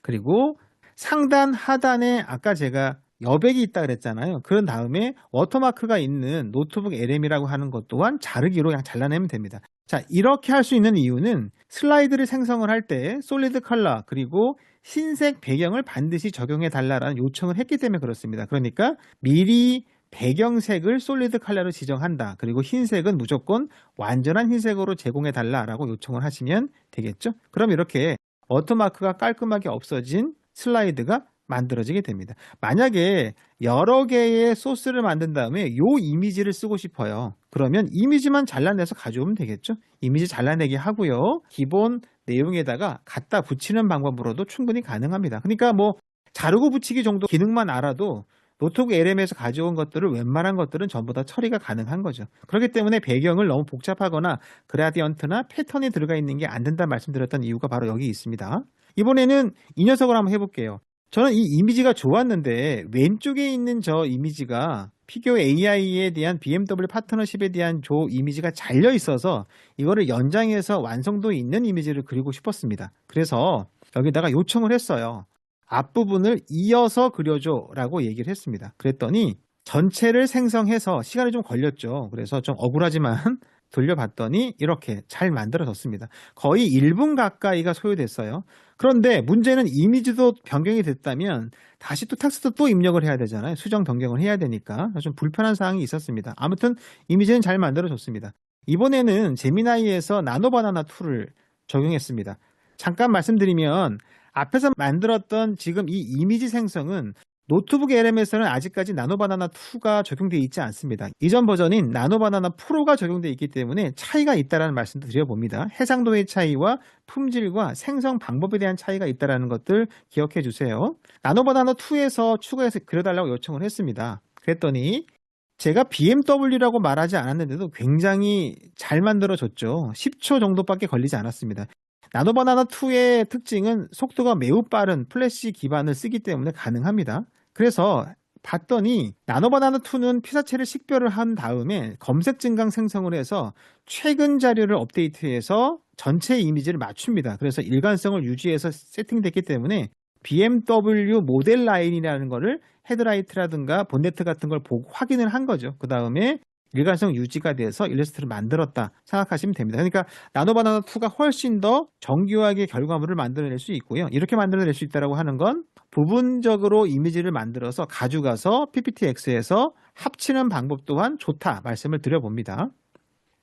그리고 상단 하단에 아까 제가 여백이 있다 그랬잖아요. 그런 다음에 워터마크가 있는 노트북 LM이라고 하는 것 또한 자르기로 그냥 잘라내면 됩니다. 자, 이렇게 할 수 있는 이유는 슬라이드를 생성을 할 때 솔리드 컬러 그리고 흰색 배경을 반드시 적용해 달라라는 요청을 했기 때문에 그렇습니다. 그러니까 미리 배경색을 솔리드 컬러로 지정한다. 그리고 흰색은 무조건 완전한 흰색으로 제공해 달라라고 요청을 하시면 되겠죠. 그럼 이렇게 워터마크가 깔끔하게 없어진 슬라이드가 만들어지게 됩니다. 만약에 여러 개의 소스를 만든 다음에 이 이미지를 쓰고 싶어요. 그러면 이미지만 잘라내서 가져오면 되겠죠. 이미지 잘라내기 하고요. 기본 내용에다가 갖다 붙이는 방법으로도 충분히 가능합니다. 그러니까 뭐 자르고 붙이기 정도 기능만 알아도 노트북 LM에서 가져온 것들을 웬만한 것들은 전부 다 처리가 가능한 거죠. 그렇기 때문에 배경을 너무 복잡하거나 그라디언트나 패턴이 들어가 있는 게 안 된다 말씀드렸던 이유가 바로 여기 있습니다. 이번에는 이 녀석을 한번 해볼게요. 저는 이 이미지가 좋았는데 왼쪽에 있는 저 이미지가 피규어 AI에 대한 BMW 파트너십에 대한 저 이미지가 잘려 있어서 이거를 연장해서 완성도 있는 이미지를 그리고 싶었습니다. 그래서 여기다가 요청을 했어요. 앞부분을 이어서 그려줘 라고 얘기를 했습니다. 그랬더니 전체를 생성해서 시간이 좀 걸렸죠. 그래서 좀 억울하지만 돌려봤더니 이렇게 잘 만들어졌습니다. 거의 1분 가까이가 소요됐어요. 그런데 문제는 이미지도 변경이 됐다면 다시 또 텍스트 또 입력을 해야 되잖아요. 수정 변경을 해야 되니까 좀 불편한 사항이 있었습니다. 아무튼 이미지는 잘 만들어졌습니다. 이번에는 제미나이에서 나노바나나 툴을 적용했습니다. 잠깐 말씀드리면 앞에서 만들었던 지금 이 이미지 생성은 노트북 LM에서는 아직까지 나노바나나 2가 적용되어 있지 않습니다. 이전 버전인 나노바나나 프로가 적용되어 있기 때문에 차이가 있다는 말씀도 드려봅니다. 해상도의 차이와 품질과 생성 방법에 대한 차이가 있다는 것들 기억해 주세요. 나노바나나 2에서 추가해서 그려달라고 요청을 했습니다. 그랬더니 제가 BMW라고 말하지 않았는데도 굉장히 잘 만들어졌죠. 10초 정도밖에 걸리지 않았습니다. 나노바나나2의 특징은 속도가 매우 빠른 플래시 기반을 쓰기 때문에 가능합니다. 그래서 봤더니 나노바나나2는 피사체를 식별을 한 다음에 검색 증강 생성을 해서 최근 자료를 업데이트해서 전체 이미지를 맞춥니다. 그래서 일관성을 유지해서 세팅됐기 때문에 BMW 모델 라인이라는 거를 헤드라이트라든가 본네트 같은 걸 보고 확인을 한 거죠. 그 다음에 일관성 유지가 돼서 일러스트를 만들었다 생각하시면 됩니다. 그러니까 나노바나나 2가 훨씬 더 정교하게 결과물을 만들어낼 수 있고요. 이렇게 만들어낼 수 있다고 하는 건 부분적으로 이미지를 만들어서 가져가서 PPTX에서 합치는 방법 또한 좋다 말씀을 드려봅니다.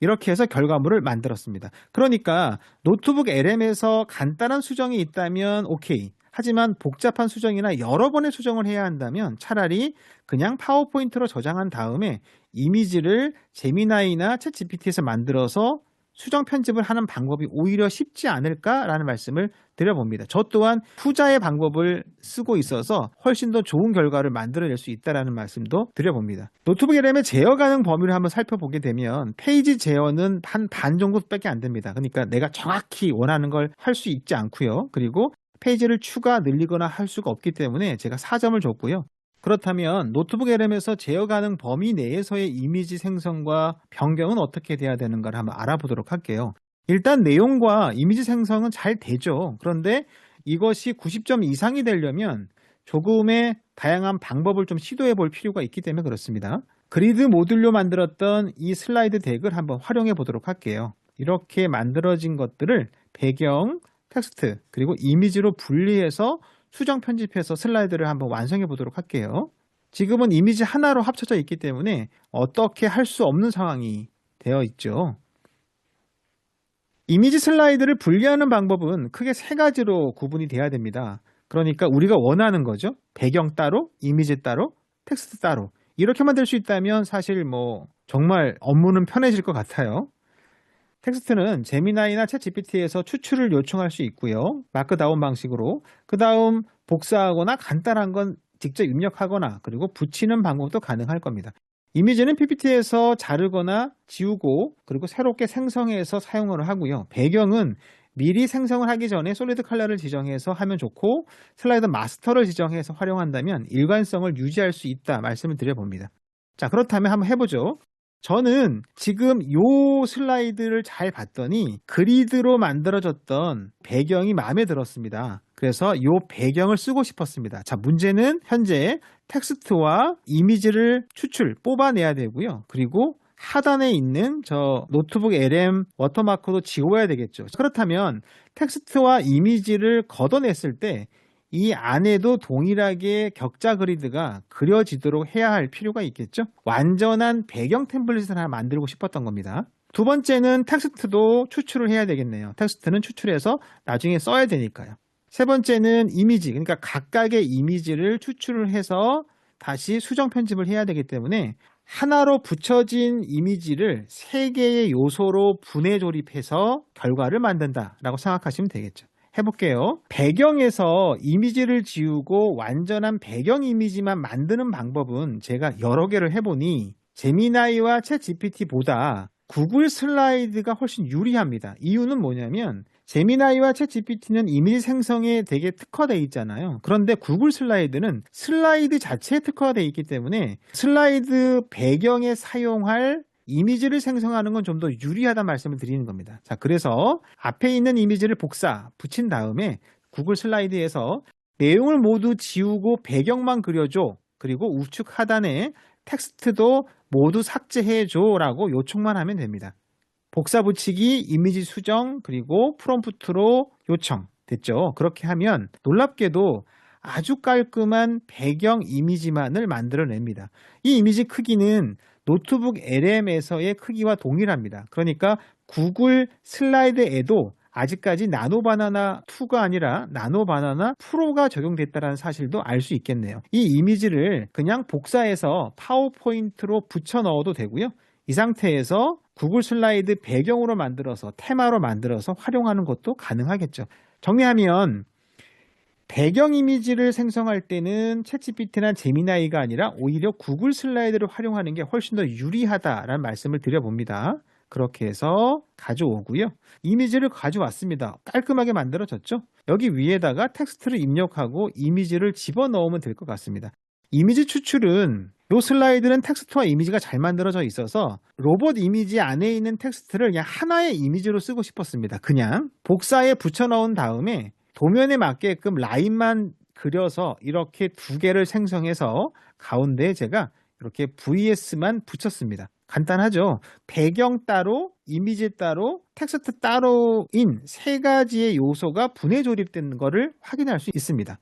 이렇게 해서 결과물을 만들었습니다. 그러니까 노트북 LM에서 간단한 수정이 있다면 오케이. 하지만 복잡한 수정이나 여러 번의 수정을 해야 한다면 차라리 그냥 파워포인트로 저장한 다음에 이미지를 제미나이나 챗GPT에서 만들어서 수정 편집을 하는 방법이 오히려 쉽지 않을까라는 말씀을 드려봅니다. 저 또한 후자의 방법을 쓰고 있어서 훨씬 더 좋은 결과를 만들어낼 수 있다는 말씀도 드려봅니다. 노트북 LM의 제어 가능 범위를 한번 살펴보게 되면 페이지 제어는 한 반 정도밖에 안 됩니다. 그러니까 내가 정확히 원하는 걸 할 수 있지 않고요. 그리고 페이지를 추가 늘리거나 할 수가 없기 때문에 제가 4점을 줬고요. 그렇다면 노트북 LM에서 제어 가능 범위 내에서의 이미지 생성과 변경은 어떻게 돼야 되는가를 한번 알아보도록 할게요. 일단 내용과 이미지 생성은 잘 되죠. 그런데 이것이 90점 이상이 되려면 조금의 다양한 방법을 좀 시도해 볼 필요가 있기 때문에 그렇습니다. 그리드 모듈로 만들었던 이 슬라이드 덱을 한번 활용해 보도록 할게요. 이렇게 만들어진 것들을 배경, 텍스트, 그리고 이미지로 분리해서 수정 편집해서 슬라이드를 한번 완성해 보도록 할게요. 지금은 이미지 하나로 합쳐져 있기 때문에 어떻게 할 수 없는 상황이 되어 있죠. 이미지 슬라이드를 분리하는 방법은 크게 세 가지로 구분이 돼야 됩니다. 그러니까 우리가 원하는 거죠. 배경 따로, 이미지 따로, 텍스트 따로. 이렇게만 될 수 있다면 사실 정말 업무는 편해질 것 같아요. 텍스트는 제미나이나 챗GPT에서 추출을 요청할 수 있고요. 마크다운 방식으로. 그 다음 복사하거나 간단한 건 직접 입력하거나 그리고 붙이는 방법도 가능할 겁니다. 이미지는 PPT에서 자르거나 지우고 그리고 새롭게 생성해서 사용을 하고요. 배경은 미리 생성을 하기 전에 솔리드 컬러를 지정해서 하면 좋고 슬라이드 마스터를 지정해서 활용한다면 일관성을 유지할 수 있다 말씀을 드려봅니다. 자, 그렇다면 한번 해보죠. 저는 지금 요 슬라이드를 잘 봤더니 그리드로 만들어졌던 배경이 마음에 들었습니다. 그래서 요 배경을 쓰고 싶었습니다. 자, 문제는 현재 텍스트와 이미지를 뽑아내야 되고요. 그리고 하단에 있는 저 노트북 LM 워터마크도 지워야 되겠죠. 그렇다면 텍스트와 이미지를 걷어냈을 때 이 안에도 동일하게 격자 그리드가 그려지도록 해야 할 필요가 있겠죠. 완전한 배경 템플릿을 하나 만들고 싶었던 겁니다. 두 번째는 텍스트도 추출을 해야 되겠네요. 텍스트는 추출해서 나중에 써야 되니까요. 세 번째는 이미지, 그러니까 각각의 이미지를 추출을 해서 다시 수정 편집을 해야 되기 때문에 하나로 붙여진 이미지를 세 개의 요소로 분해 조립해서 결과를 만든다라고 생각하시면 되겠죠. 해볼게요. 배경에서 이미지를 지우고 완전한 배경 이미지만 만드는 방법은 제가 여러 개를 해보니 제미나이와 챗GPT보다 구글 슬라이드가 훨씬 유리합니다. 이유는 뭐냐면 제미나이와 챗GPT는 이미지 생성에 되게 특화되어 있잖아요. 그런데 구글 슬라이드는 슬라이드 자체에 특화되어 있기 때문에 슬라이드 배경에 사용할 이미지를 생성하는 건 좀 더 유리하다는 말씀을 드리는 겁니다. 자, 그래서 앞에 있는 이미지를 붙인 다음에 구글 슬라이드에서 내용을 모두 지우고 배경만 그려줘. 그리고 우측 하단에 텍스트도 모두 삭제해줘 라고 요청만 하면 됩니다. 복사 붙이기, 이미지 수정, 그리고 프롬프트로 요청. 됐죠? 그렇게 하면 놀랍게도 아주 깔끔한 배경 이미지만을 만들어냅니다. 이 이미지 크기는 노트북 LM에서의 크기와 동일합니다. 그러니까 구글 슬라이드에도 아직까지 나노바나나 2가 아니라 나노바나나 프로가 적용됐다는 사실도 알 수 있겠네요. 이 이미지를 그냥 복사해서 파워포인트로 붙여 넣어도 되고요. 이 상태에서 구글 슬라이드 배경으로 만들어서 테마로 만들어서 활용하는 것도 가능하겠죠. 정리하면 배경 이미지를 생성할 때는 챗GPT나 제미나이가 아니라 오히려 구글 슬라이드를 활용하는 게 훨씬 더 유리하다라는 말씀을 드려봅니다. 그렇게 해서 가져오고요. 이미지를 가져왔습니다. 깔끔하게 만들어졌죠? 여기 위에다가 텍스트를 입력하고 이미지를 집어넣으면 될 것 같습니다. 이미지 추출은 이 슬라이드는 텍스트와 이미지가 잘 만들어져 있어서 로봇 이미지 안에 있는 텍스트를 그냥 하나의 이미지로 쓰고 싶었습니다. 그냥 복사에 붙여 넣은 다음에 도면에 맞게끔 라인만 그려서 이렇게 두 개를 생성해서 가운데에 제가 이렇게 VS만 붙였습니다. 간단하죠? 배경 따로, 이미지 따로, 텍스트 따로인 세 가지의 요소가 분해 조립된 것을 확인할 수 있습니다.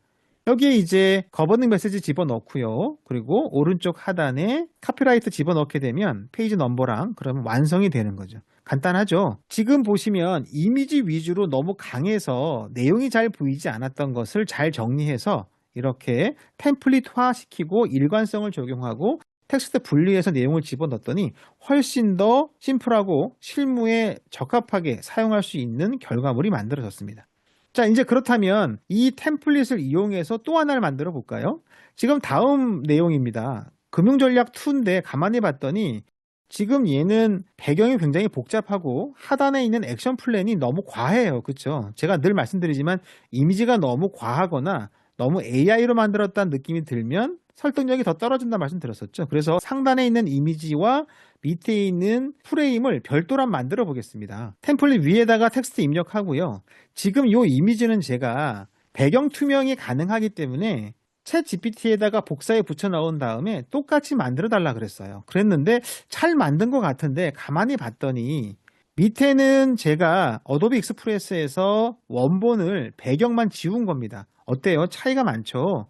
여기에 이제 거버닝 메시지 집어넣고요. 그리고 오른쪽 하단에 카피라이트 집어넣게 되면 페이지 넘버랑 그러면 완성이 되는 거죠. 간단하죠? 지금 보시면 이미지 위주로 너무 강해서 내용이 잘 보이지 않았던 것을 잘 정리해서 이렇게 템플릿화 시키고 일관성을 적용하고 텍스트 분리해서 내용을 집어넣었더니 훨씬 더 심플하고 실무에 적합하게 사용할 수 있는 결과물이 만들어졌습니다. 자, 이제 그렇다면 이 템플릿을 이용해서 또 하나를 만들어 볼까요? 지금 다음 내용입니다. 금융전략2인데 가만히 봤더니 지금 얘는 배경이 굉장히 복잡하고 하단에 있는 액션 플랜이 너무 과해요. 그렇죠? 제가 늘 말씀드리지만 이미지가 너무 과하거나 너무 AI로 만들었다는 느낌이 들면 설득력이 더 떨어진다는 말씀 드렸었죠. 그래서 상단에 있는 이미지와 밑에 있는 프레임을 별도로 만들어 보겠습니다. 템플릿 위에다가 텍스트 입력하고요. 지금 이 이미지는 제가 배경 투명이 가능하기 때문에 챗 GPT에다가 복사해 붙여 넣은 다음에 똑같이 만들어 달라 그랬어요. 그랬는데 잘 만든 것 같은데 가만히 봤더니 밑에는 제가 어도비 익스프레스에서 원본을 배경만 지운 겁니다. 어때요? 차이가 많죠?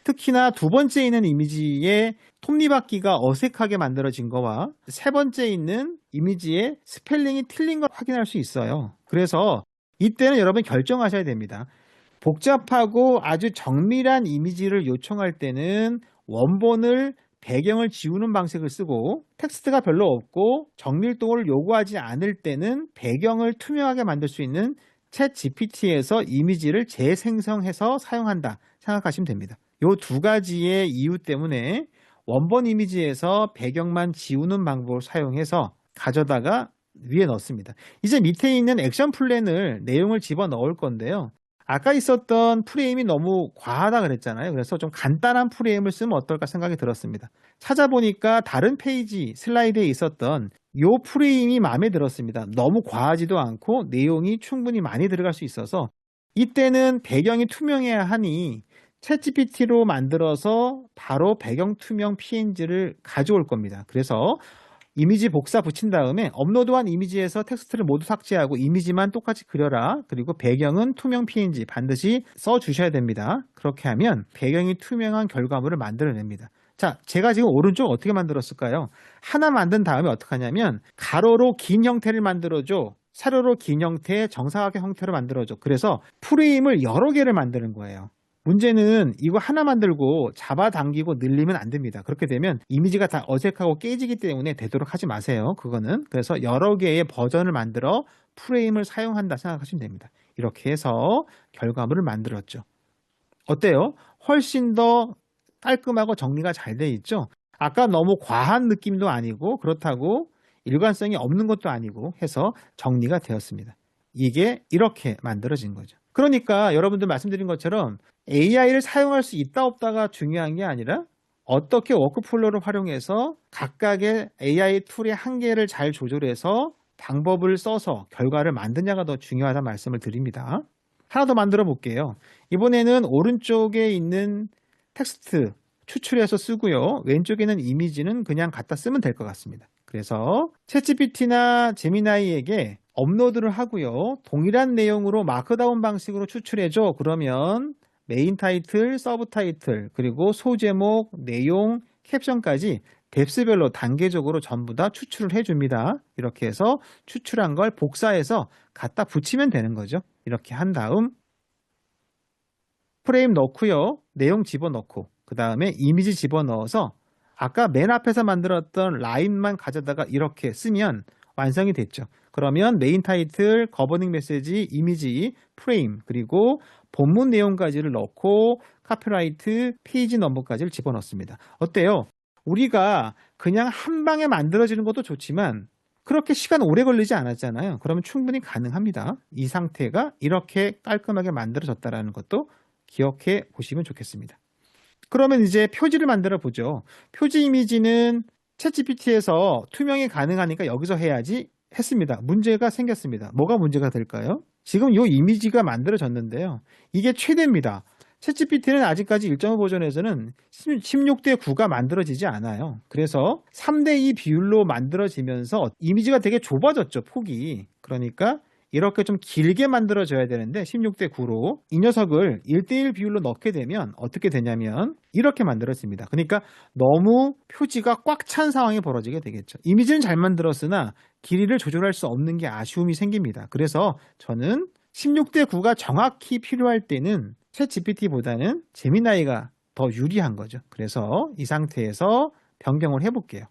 특히나 두 번째 있는 이미지의 톱니바퀴가 어색하게 만들어진 거와 세 번째 있는 이미지의 스펠링이 틀린 걸 확인할 수 있어요. 그래서 이때는 여러분 결정하셔야 됩니다. 복잡하고 아주 정밀한 이미지를 요청할 때는 원본을 배경을 지우는 방식을 쓰고 텍스트가 별로 없고 정밀도를 요구하지 않을 때는 배경을 투명하게 만들 수 있는 챗 GPT에서 이미지를 재생성해서 사용한다 생각하시면 됩니다. 이 두 가지의 이유 때문에 원본 이미지에서 배경만 지우는 방법을 사용해서 가져다가 위에 넣습니다. 이제 밑에 있는 액션 플랜을 내용을 집어넣을 건데요. 아까 있었던 프레임이 너무 과하다 그랬잖아요. 그래서 좀 간단한 프레임을 쓰면 어떨까 생각이 들었습니다. 찾아보니까 다른 페이지 슬라이드에 있었던 이 프레임이 마음에 들었습니다. 너무 과하지도 않고 내용이 충분히 많이 들어갈 수 있어서 이때는 배경이 투명해야 하니 챗GPT로 만들어서 바로 배경 투명 PNG를 가져올 겁니다. 그래서 이미지 복사 붙인 다음에 업로드한 이미지에서 텍스트를 모두 삭제하고 이미지만 똑같이 그려라. 그리고 배경은 투명 PNG 반드시 써주셔야 됩니다. 그렇게 하면 배경이 투명한 결과물을 만들어냅니다. 자, 제가 지금 오른쪽 어떻게 만들었을까요? 하나 만든 다음에 어떻게 하냐면 가로로 긴 형태를 만들어줘. 세로로 긴 형태의 정사각형 형태로 만들어줘. 그래서 프레임을 여러 개를 만드는 거예요. 문제는 이거 하나 만들고 잡아당기고 늘리면 안 됩니다. 그렇게 되면 이미지가 다 어색하고 깨지기 때문에 되도록 하지 마세요. 그거는. 그래서 여러 개의 버전을 만들어 프레임을 사용한다 생각하시면 됩니다. 이렇게 해서 결과물을 만들었죠. 어때요? 훨씬 더 깔끔하고 정리가 잘 돼 있죠? 아까 너무 과한 느낌도 아니고 그렇다고 일관성이 없는 것도 아니고 해서 정리가 되었습니다. 이게 이렇게 만들어진 거죠. 그러니까 여러분들 말씀드린 것처럼 AI를 사용할 수 있다 없다가 중요한 게 아니라 어떻게 워크플로우를 활용해서 각각의 AI 툴의 한계를 잘 조절해서 방법을 써서 결과를 만드냐가 더 중요하다는 말씀을 드립니다. 하나 더 만들어 볼게요. 이번에는 오른쪽에 있는 텍스트 추출해서 쓰고요. 왼쪽에는 이미지는 그냥 갖다 쓰면 될 것 같습니다. 그래서 챗GPT나 제미나이에게 업로드를 하고요. 동일한 내용으로 마크다운 방식으로 추출해줘. 그러면 메인 타이틀, 서브 타이틀, 그리고 소제목, 내용, 캡션까지 뎁스별로 단계적으로 전부 다 추출을 해줍니다. 이렇게 해서 추출한 걸 복사해서 갖다 붙이면 되는 거죠. 이렇게 한 다음 프레임 넣고요. 내용 집어넣고 그 다음에 이미지 집어넣어서 아까 맨 앞에서 만들었던 라인만 가져다가 이렇게 쓰면 완성이 됐죠. 그러면 메인 타이틀, 거버닝 메시지, 이미지, 프레임, 그리고 본문 내용까지를 넣고 카피라이트, 페이지 넘버까지를 집어넣습니다. 어때요? 우리가 그냥 한 방에 만들어지는 것도 좋지만 그렇게 시간 오래 걸리지 않았잖아요. 그러면 충분히 가능합니다. 이 상태가 이렇게 깔끔하게 만들어졌다는 것도 기억해 보시면 좋겠습니다. 그러면 이제 표지를 만들어 보죠. 표지 이미지는 챗GPT에서 투명이 가능하니까 여기서 해야지 했습니다. 문제가 생겼습니다. 뭐가 문제가 될까요? 지금 이 이미지가 만들어졌는데요. 이게 최대입니다. 챗GPT는 아직까지 1.5 버전에서는 16대 9가 만들어지지 않아요. 그래서 3대 2 비율로 만들어지면서 이미지가 되게 좁아졌죠, 폭이. 그러니까 이렇게 좀 길게 만들어져야 되는데 16대 9로 이 녀석을 1대1 비율로 넣게 되면 어떻게 되냐면 이렇게 만들어집니다. 그러니까 너무 표지가 꽉 찬 상황이 벌어지게 되겠죠. 이미지는 잘 만들었으나 길이를 조절할 수 없는 게 아쉬움이 생깁니다. 그래서 저는 16대 9가 정확히 필요할 때는 챗 GPT보다는 제미나이가 더 유리한 거죠. 그래서 이 상태에서 변경을 해볼게요.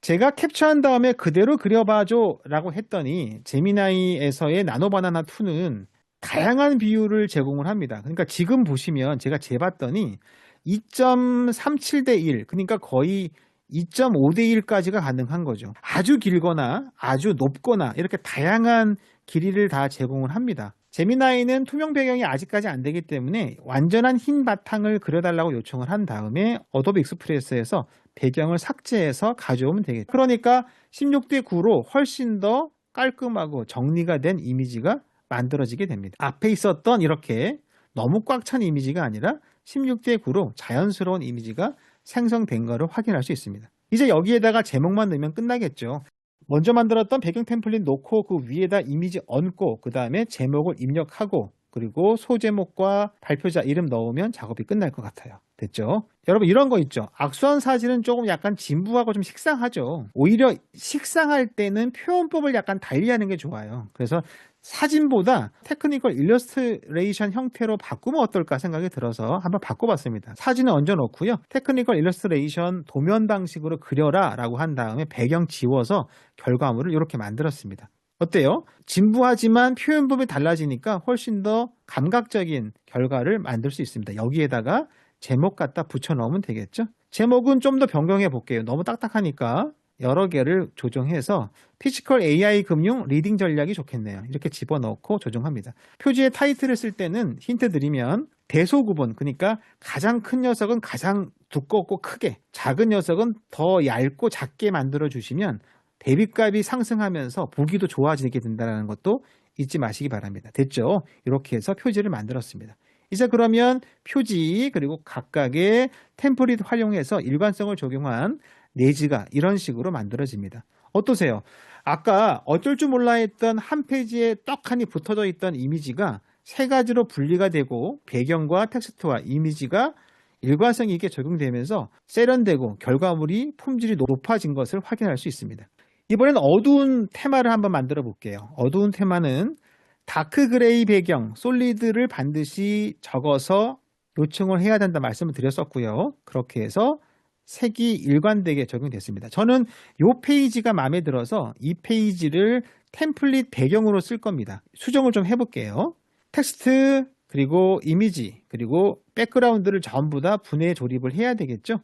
제가 캡처한 다음에 그대로 그려봐줘 라고 했더니 제미나이에서의 나노바나나2는 다양한 비율을 제공을 합니다. 그러니까 지금 보시면 제가 재봤더니 2.37대 1, 그러니까 거의 2.5대 1까지가 가능한 거죠. 아주 길거나 아주 높거나 이렇게 다양한 길이를 다 제공을 합니다. 제미나이는 투명 배경이 아직까지 안 되기 때문에 완전한 흰 바탕을 그려달라고 요청을 한 다음에 어도비 익스프레스에서 배경을 삭제해서 가져오면 되겠죠. 그러니까 16대 9로 훨씬 더 깔끔하고 정리가 된 이미지가 만들어지게 됩니다. 앞에 있었던 이렇게 너무 꽉 찬 이미지가 아니라 16대 9로 자연스러운 이미지가 생성된 것을 확인할 수 있습니다. 이제 여기에다가 제목만 넣으면 끝나겠죠. 먼저 만들었던 배경 템플릿 놓고 그 위에다 이미지 얹고 그 다음에 제목을 입력하고 그리고 소제목과 발표자 이름 넣으면 작업이 끝날 것 같아요. 됐죠? 여러분 이런 거 있죠. 악수한 사진은 조금 약간 진부하고 좀 식상하죠. 오히려 식상할 때는 표현법을 약간 달리하는 게 좋아요. 그래서 사진보다 테크니컬 일러스트레이션 형태로 바꾸면 어떨까 생각이 들어서 한번 바꿔봤습니다. 사진을 얹어 놓고요. 테크니컬 일러스트레이션 도면 방식으로 그려라 라고 한 다음에 배경 지워서 결과물을 이렇게 만들었습니다. 어때요? 진부하지만 표현법이 달라지니까 훨씬 더 감각적인 결과를 만들 수 있습니다. 여기에다가 제목 갖다 붙여 넣으면 되겠죠? 제목은 좀 더 변경해 볼게요. 너무 딱딱하니까 여러 개를 조정해서 피지컬 AI 금융 리딩 전략이 좋겠네요. 이렇게 집어넣고 조정합니다. 표지의 타이틀을 쓸 때는 힌트 드리면 대소구분, 그러니까 가장 큰 녀석은 가장 두껍고 크게, 작은 녀석은 더 얇고 작게 만들어 주시면 대비값이 상승하면서 보기도 좋아지게 된다는 것도 잊지 마시기 바랍니다. 됐죠? 이렇게 해서 표지를 만들었습니다. 이제 그러면 표지 그리고 각각의 템플릿 활용해서 일관성을 적용한 내지가 이런 식으로 만들어집니다. 어떠세요? 아까 어쩔 줄 몰라 했던 한 페이지에 떡하니 붙어져 있던 이미지가 세 가지로 분리가 되고 배경과 텍스트와 이미지가 일관성 있게 적용되면서 세련되고 결과물이 품질이 높아진 것을 확인할 수 있습니다. 이번엔 어두운 테마를 한번 만들어 볼게요. 어두운 테마는 다크 그레이 배경, 솔리드를 반드시 적어서 요청을 해야 된다 말씀을 드렸었고요. 그렇게 해서 색이 일관되게 적용됐습니다. 저는 이 페이지가 마음에 들어서 이 페이지를 템플릿 배경으로 쓸 겁니다. 수정을 좀 해볼게요. 텍스트 그리고 이미지 그리고 백그라운드를 전부 다 분해 조립을 해야 되겠죠.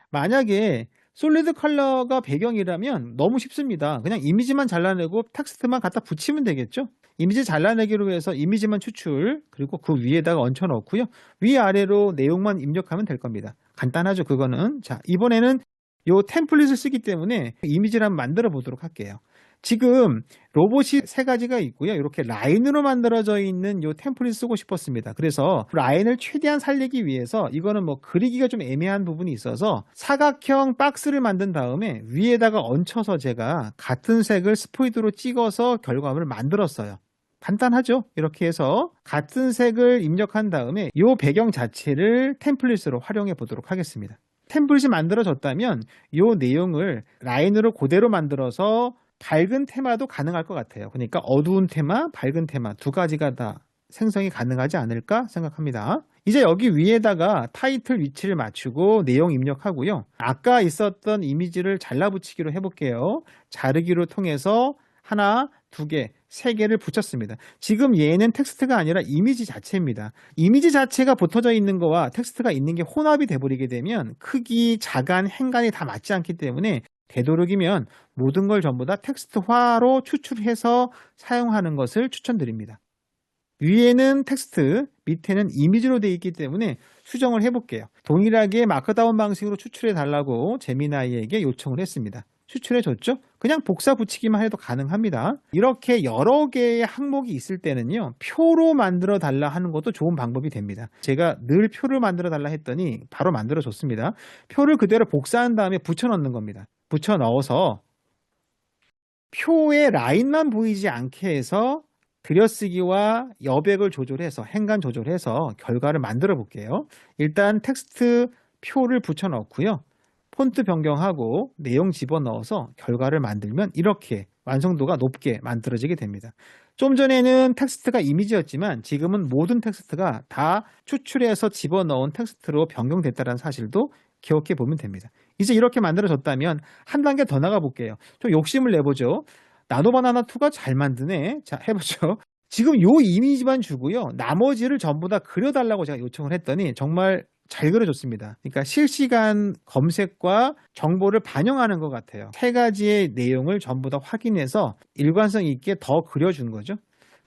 만약에 솔리드 컬러가 배경이라면 너무 쉽습니다. 그냥 이미지만 잘라내고 텍스트만 갖다 붙이면 되겠죠. 이미지 잘라내기로 해서 이미지만 추출 그리고 그 위에다가 얹혀 넣고요. 위아래로 내용만 입력하면 될 겁니다. 간단하죠, 그거는. 자, 이번에는 요 템플릿을 쓰기 때문에 이미지를 한번 만들어 보도록 할게요. 지금 로봇이 세 가지가 있고요. 이렇게 라인으로 만들어져 있는 요 템플릿 쓰고 싶었습니다. 그래서 라인을 최대한 살리기 위해서 이거는 뭐 그리기가 좀 애매한 부분이 있어서 사각형 박스를 만든 다음에 위에다가 얹혀서 제가 같은 색을 스포이드로 찍어서 결과물을 만들었어요. 간단하죠? 이렇게 해서 같은 색을 입력한 다음에 이 배경 자체를 템플릿으로 활용해 보도록 하겠습니다. 템플릿이 만들어졌다면 이 내용을 라인으로 그대로 만들어서 밝은 테마도 가능할 것 같아요. 그러니까 어두운 테마, 밝은 테마 두 가지가 다 생성이 가능하지 않을까 생각합니다. 이제 여기 위에다가 타이틀 위치를 맞추고 내용 입력하고요. 아까 있었던 이미지를 잘라붙이기로 해볼게요. 자르기로 통해서 하나, 두 개, 세 개를 붙였습니다. 지금 얘는 텍스트가 아니라 이미지 자체입니다. 이미지 자체가 붙어져 있는 거와 텍스트가 있는 게 혼합이 돼버리게 되면 크기, 자간, 행간이 다 맞지 않기 때문에 되도록이면 모든 걸 전부 다 텍스트화로 추출해서 사용하는 것을 추천드립니다. 위에는 텍스트, 밑에는 이미지로 되어 있기 때문에 수정을 해볼게요. 동일하게 마크다운 방식으로 추출해 달라고 제미나이에게 요청을 했습니다. 추출해 줬죠? 그냥 복사 붙이기만 해도 가능합니다. 이렇게 여러 개의 항목이 있을 때는요, 표로 만들어 달라 하는 것도 좋은 방법이 됩니다. 제가 늘 표를 만들어 달라 했더니 바로 만들어 줬습니다. 표를 그대로 복사한 다음에 붙여 넣는 겁니다. 붙여 넣어서 표의 라인만 보이지 않게 해서 들여쓰기와 여백을 조절해서 행간 조절해서 결과를 만들어 볼게요. 일단 텍스트 표를 붙여 넣고요. 폰트 변경하고 내용 집어넣어서 결과를 만들면 이렇게 완성도가 높게 만들어지게 됩니다. 좀 전에는 텍스트가 이미지였지만 지금은 모든 텍스트가 다 추출해서 집어넣은 텍스트로 변경됐다는 사실도 기억해 보면 됩니다. 이제 이렇게 만들어졌다면 한 단계 더 나가 볼게요. 좀 욕심을 내보죠. 나노바나나2가 잘 만드네. 자, 해보죠. 지금 요 이미지만 주고요. 나머지를 전부 다 그려달라고 제가 요청을 했더니 정말 잘 그려줬습니다. 그러니까 실시간 검색과 정보를 반영하는 것 같아요. 세 가지의 내용을 전부 다 확인해서 일관성 있게 더 그려준 거죠.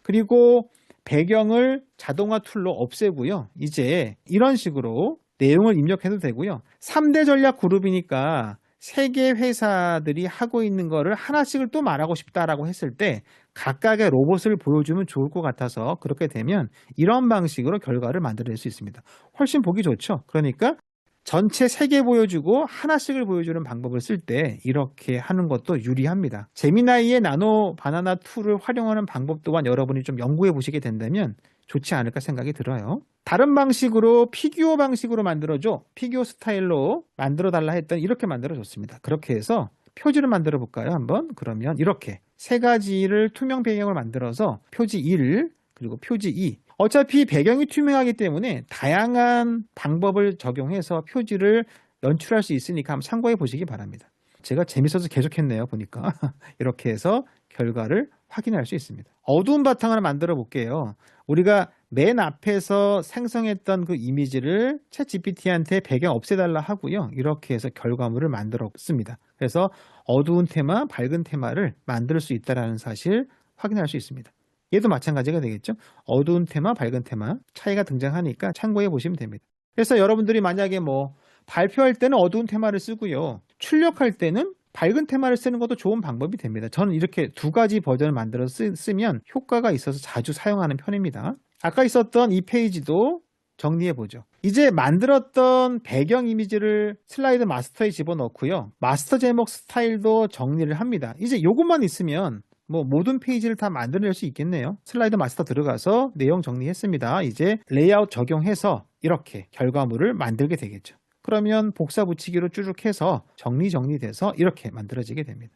그리고 배경을 자동화 툴로 없애고요. 이제 이런 식으로 내용을 입력해도 되고요. 3대 전략 그룹이니까 3개 회사들이 하고 있는 거를 하나씩을 또 말하고 싶다라고 했을 때 각각의 로봇을 보여주면 좋을 것 같아서 그렇게 되면 이런 방식으로 결과를 만들어낼 수 있습니다. 훨씬 보기 좋죠. 그러니까 전체 3개 보여주고 하나씩을 보여주는 방법을 쓸 때 이렇게 하는 것도 유리합니다. 제미나이의 나노 바나나 툴을 활용하는 방법 또한 여러분이 좀 연구해 보시게 된다면 좋지 않을까 생각이 들어요. 다른 방식으로 피규어 방식으로 만들어줘. 피규어 스타일로 만들어 달라 했더니 이렇게 만들어줬습니다. 그렇게 해서 표지를 만들어 볼까요? 한번. 그러면 이렇게 3가지를 투명 배경을 만들어서 표지 1 그리고 표지 2. 어차피 배경이 투명하기 때문에 다양한 방법을 적용해서 표지를 연출할 수 있으니까 한번 참고해 보시기 바랍니다. 제가 재밌어서 계속했네요. 보니까 이렇게 해서 결과를 확인할 수 있습니다. 어두운 바탕을 만들어 볼게요. 우리가 맨 앞에서 생성했던 그 이미지를 챗GPT한테 배경 없애달라 하고요. 이렇게 해서 결과물을 만들었습니다. 그래서 어두운 테마, 밝은 테마를 만들 수 있다는 사실 확인할 수 있습니다. 얘도 마찬가지가 되겠죠. 어두운 테마, 밝은 테마 차이가 등장하니까 참고해 보시면 됩니다. 그래서 여러분들이 만약에 뭐 발표할 때는 어두운 테마를 쓰고요. 출력할 때는 밝은 테마를 쓰는 것도 좋은 방법이 됩니다. 저는 이렇게 2가지 버전을 만들어 쓰면 효과가 있어서 자주 사용하는 편입니다. 아까 있었던 이 페이지도 정리해 보죠. 이제 만들었던 배경 이미지를 슬라이드 마스터에 집어넣고요. 마스터 제목 스타일도 정리를 합니다. 이제 이것만 있으면 뭐 모든 페이지를 다 만들어낼 수 있겠네요. 슬라이드 마스터 들어가서 내용 정리했습니다. 이제 레이아웃 적용해서 이렇게 결과물을 만들게 되겠죠. 그러면 복사 붙이기로 쭈룩 해서 정리돼서 이렇게 만들어지게 됩니다.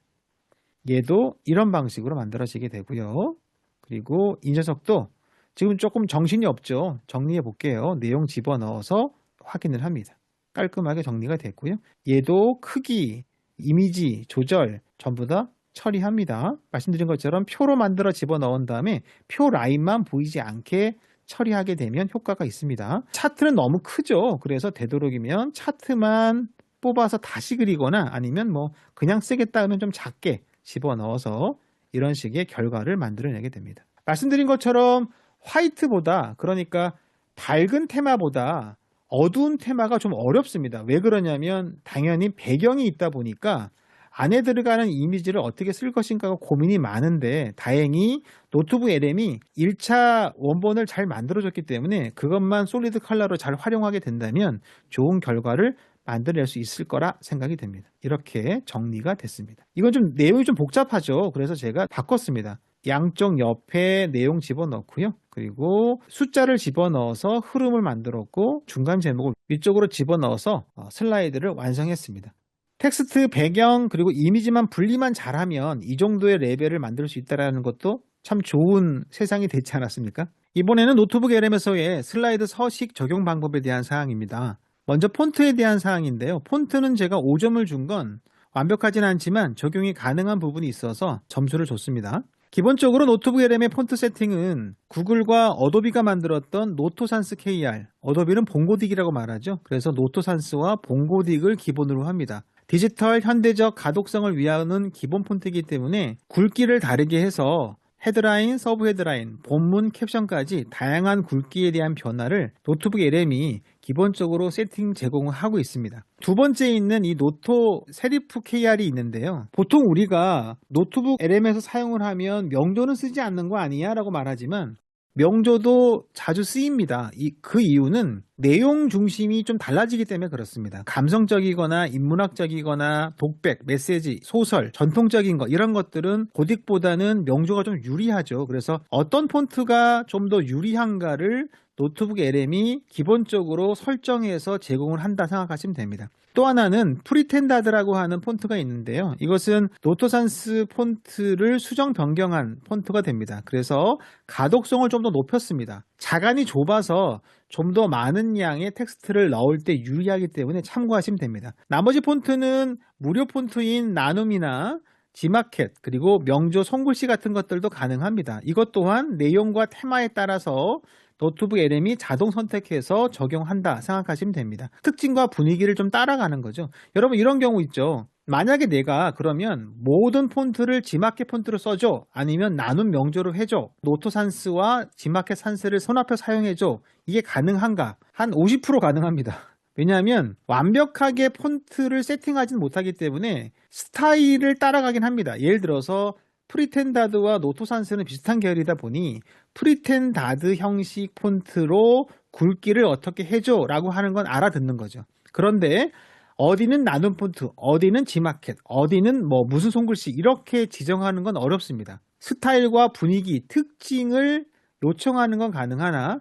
얘도 이런 방식으로 만들어지게 되고요. 그리고 이 녀석도 지금 조금 정신이 없죠. 정리해 볼게요. 내용 집어넣어서 확인을 합니다. 깔끔하게 정리가 됐고요. 얘도 크기, 이미지, 조절 전부 다 처리합니다. 말씀드린 것처럼 표로 만들어 집어넣은 다음에 표 라인만 보이지 않게 처리하게 되면 효과가 있습니다. 차트는 너무 크죠. 그래서 되도록이면 차트만 뽑아서 다시 그리거나 아니면 뭐 그냥 쓰겠다 하면 좀 작게 집어넣어서 이런 식의 결과를 만들어내게 됩니다. 말씀드린 것처럼 화이트보다, 그러니까 밝은 테마보다 어두운 테마가 좀 어렵습니다. 왜 그러냐면 당연히 배경이 있다 보니까 안에 들어가는 이미지를 어떻게 쓸 것인가가 고민이 많은데 다행히 노트북 LM이 1차 원본을 잘 만들어줬기 때문에 그것만 솔리드 컬러로 잘 활용하게 된다면 좋은 결과를 만들어낼 수 있을 거라 생각이 됩니다. 이렇게 정리가 됐습니다. 이건 좀 내용이 좀 복잡하죠. 그래서 제가 바꿨습니다. 양쪽 옆에 내용 집어넣고요. 그리고 숫자를 집어넣어서 흐름을 만들었고 중간 제목을 위쪽으로 집어넣어서 슬라이드를 완성했습니다. 텍스트, 배경, 그리고 이미지만 분리만 잘하면 이 정도의 레벨을 만들 수 있다는 것도 참 좋은 세상이 되지 않았습니까? 이번에는 노트북 LM에서의 슬라이드 서식 적용 방법에 대한 사항입니다. 먼저 폰트에 대한 사항인데요. 폰트는 제가 5점을 준 건 완벽하진 않지만 적용이 가능한 부분이 있어서 점수를 줬습니다. 기본적으로 노트북 LM의 폰트 세팅은 구글과 어도비가 만들었던 노토산스 KR, 어도비는 봉고딕이라고 말하죠. 그래서 노토산스와 봉고딕을 기본으로 합니다. 디지털 현대적 가독성을 위하는 기본 폰트이기 때문에 굵기를 다르게 해서 헤드라인, 서브 헤드라인, 본문 캡션까지 다양한 굵기에 대한 변화를 노트북 LM이 기본적으로 세팅 제공을 하고 있습니다. 두 번째 있는 이 노토 세리프 KR이 있는데요. 보통 우리가 노트북 LM에서 사용을 하면 명조는 쓰지 않는 거 아니야? 라고 말하지만 명조도 자주 쓰입니다. 그 이유는 내용 중심이 좀 달라지기 때문에 그렇습니다. 감성적이거나 인문학적이거나 독백, 메시지, 소설, 전통적인 거 이런 것들은 고딕보다는 명조가 좀 유리하죠. 그래서 어떤 폰트가 좀 더 유리한가를 노트북 LM이 기본적으로 설정해서 제공을 한다 생각하시면 됩니다. 또 하나는 프리텐다드라고 하는 폰트가 있는데요. 이것은 노토산스 폰트를 수정 변경한 폰트가 됩니다. 그래서 가독성을 좀 더 높였습니다. 자간이 좁아서 좀 더 많은 양의 텍스트를 넣을 때 유리하기 때문에 참고하시면 됩니다. 나머지 폰트는 무료 폰트인 나눔이나 지마켓 그리고 명조 손글씨 같은 것들도 가능합니다. 이것 또한 내용과 테마에 따라서 노트북 LM이 자동 선택해서 적용한다 생각하시면 됩니다. 특징과 분위기를 좀 따라가는 거죠. 여러분 이런 경우 있죠. 만약에 내가 그러면 모든 폰트를 지마켓 폰트로 써줘 아니면 나눔 명조로 해줘 노토산스와 지마켓 산스를 손합해 사용해줘 이게 가능한가? 한 50% 가능합니다. 왜냐하면 완벽하게 폰트를 세팅하지는 못하기 때문에 스타일을 따라가긴 합니다. 예를 들어서 프리텐다드와 노토산스는 비슷한 계열이다 보니 프리텐다드 형식 폰트로 굵기를 어떻게 해줘 라고 하는 건 알아듣는 거죠. 그런데 어디는 나눔 폰트, 어디는 지마켓, 어디는 뭐 무슨 손글씨 이렇게 지정하는 건 어렵습니다. 스타일과 분위기, 특징을 요청하는 건 가능하나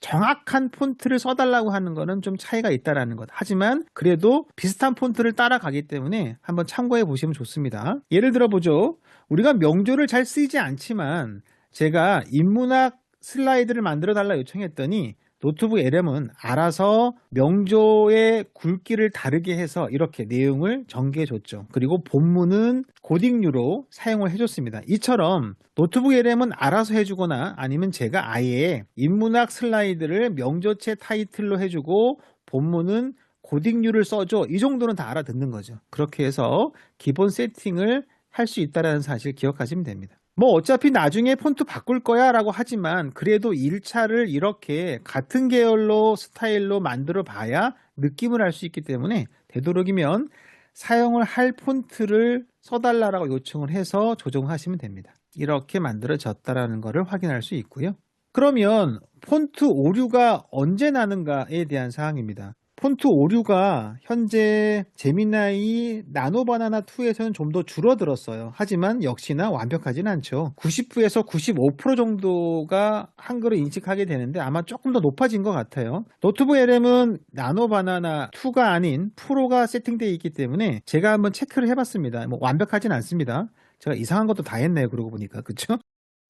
정확한 폰트를 써달라고 하는 거는 좀 차이가 있다라는 것. 하지만 그래도 비슷한 폰트를 따라가기 때문에 한번 참고해 보시면 좋습니다. 예를 들어 보죠. 우리가 명조를 잘 쓰지 않지만 제가 인문학 슬라이드를 만들어 달라 요청했더니 노트북 LM은 알아서 명조의 굵기를 다르게 해서 이렇게 내용을 전개해 줬죠. 그리고 본문은 고딕류로 사용을 해줬습니다. 이처럼 노트북 LM은 알아서 해주거나 아니면 제가 아예 인문학 슬라이드를 명조체 타이틀로 해주고 본문은 고딕류를 써줘 이 정도는 다 알아듣는 거죠. 그렇게 해서 기본 세팅을 할 수 있다는 사실 기억하시면 됩니다. 뭐 어차피 나중에 폰트 바꿀 거야 라고 하지만 그래도 1차를 이렇게 같은 계열로 스타일로 만들어 봐야 느낌을 알 수 있기 때문에 되도록이면 사용을 할 폰트를 써달라고 요청을 해서 조정하시면 됩니다. 이렇게 만들어졌다라는 것을 확인할 수 있고요. 그러면 폰트 오류가 언제 나는가에 대한 사항입니다. 폰트 오류가 현재 제미나이 나노바나나2에서는 좀 더 줄어들었어요. 하지만 역시나 완벽하진 않죠. 90에서 95% 정도가 한글을 인식하게 되는데 아마 조금 더 높아진 것 같아요. 노트북 LM은 나노바나나2가 아닌 프로가 세팅되어 있기 때문에 제가 한번 체크를 해봤습니다. 뭐 완벽하진 않습니다. 제가 이상한 것도 다 했네요. 그러고 보니까. 그쵸?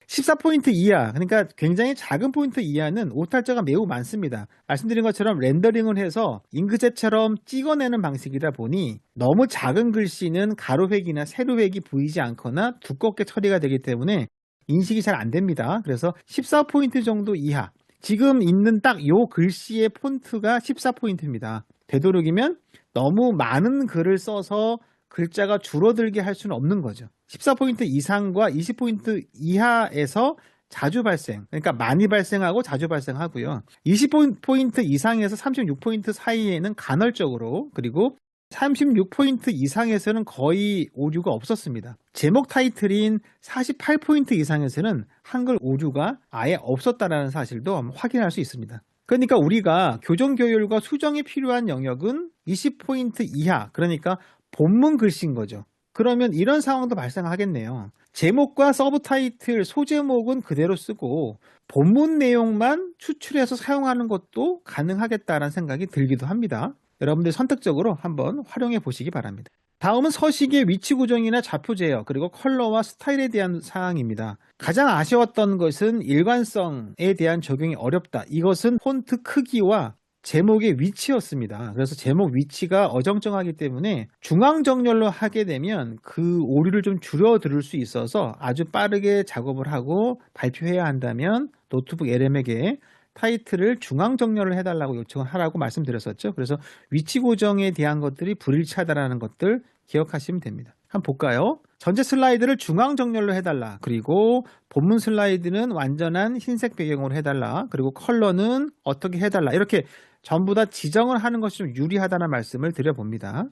14포인트 이하, 그러니까 굉장히 작은 포인트 이하는 오탈자가 매우 많습니다. 말씀드린 것처럼 렌더링을 해서 잉크젯처럼 찍어내는 방식이다 보니 너무 작은 글씨는 가로획이나 세로획이 보이지 않거나 두껍게 처리가 되기 때문에 인식이 잘 안 됩니다. 그래서 14포인트 정도 이하, 지금 있는 딱 요 글씨의 폰트가 14포인트입니다. 되도록이면 너무 많은 글을 써서 글자가 줄어들게 할 수는 없는 거죠. 14포인트 이상과 20포인트 이하에서 자주 발생, 그러니까 많이 발생하고 자주 발생하고요. 20포인트 이상에서 36포인트 사이에는 간헐적으로, 그리고 36포인트 이상에서는 거의 오류가 없었습니다. 제목 타이틀인 48포인트 이상에서는 한글 오류가 아예 없었다는 사실도 한번 확인할 수 있습니다. 그러니까 우리가 교정 교율과 수정이 필요한 영역은 20포인트 이하, 그러니까 본문 글씨인 거죠. 그러면 이런 상황도 발생하겠네요. 제목과 서브 타이틀, 소제목은 그대로 쓰고 본문 내용만 추출해서 사용하는 것도 가능하겠다는 생각이 들기도 합니다. 여러분들 선택적으로 한번 활용해 보시기 바랍니다. 다음은 서식의 위치 고정이나 좌표 제어, 그리고 컬러와 스타일에 대한 사항입니다. 가장 아쉬웠던 것은 일관성에 대한 적용이 어렵다. 이것은 폰트 크기와 제목의 위치였습니다. 그래서 제목 위치가 어정쩡하기 때문에 중앙 정렬로 하게 되면 그 오류를 좀 줄여들 수 있어서 아주 빠르게 작업을 하고 발표해야 한다면 노트북 LM에게 타이틀을 중앙 정렬을 해달라고 요청을 하라고 말씀드렸었죠. 그래서 위치 고정에 대한 것들이 불일치하다는 것들 기억하시면 됩니다. 한번 볼까요? 전체 슬라이드를 중앙 정렬로 해달라. 그리고 본문 슬라이드는 완전한 흰색 배경으로 해달라. 그리고 컬러는 어떻게 해달라. 이렇게 전부 다 지정을 하는 것이 좀 유리하다는 말씀을 드려봅니다.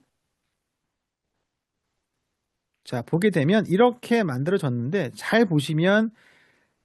자, 보게 되면 이렇게 만들어졌는데 잘 보시면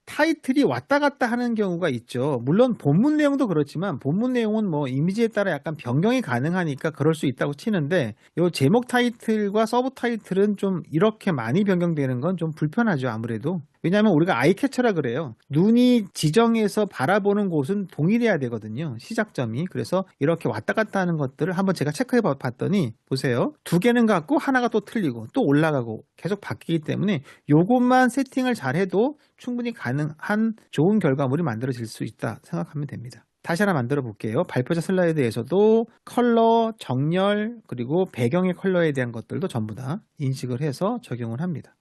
타이틀이 왔다 갔다 하는 경우가 있죠. 물론 본문 내용도 그렇지만 본문 내용은 뭐 이미지에 따라 약간 변경이 가능하니까 그럴 수 있다고 치는데 이 제목 타이틀과 서브 타이틀은 좀 이렇게 많이 변경되는 건 좀 불편하죠. 아무래도. 왜냐하면 우리가 아이캐쳐라 그래요. 눈이 지정해서 바라보는 곳은 동일해야 되거든요. 시작점이. 그래서 이렇게 왔다 갔다 하는 것들을 한번 제가 체크해 봤더니 보세요. 두 개는 같고 하나가 또 틀리고 또 올라가고 계속 바뀌기 때문에 요것만 세팅을 잘 해도 충분히 가능한 좋은 결과물이 만들어질 수 있다 생각하면 됩니다. 다시 하나 만들어 볼게요. 발표자 슬라이드에서도 컬러, 정렬, 그리고 배경의 컬러에 대한 것들도 전부 다 인식을 해서 적용을 합니다.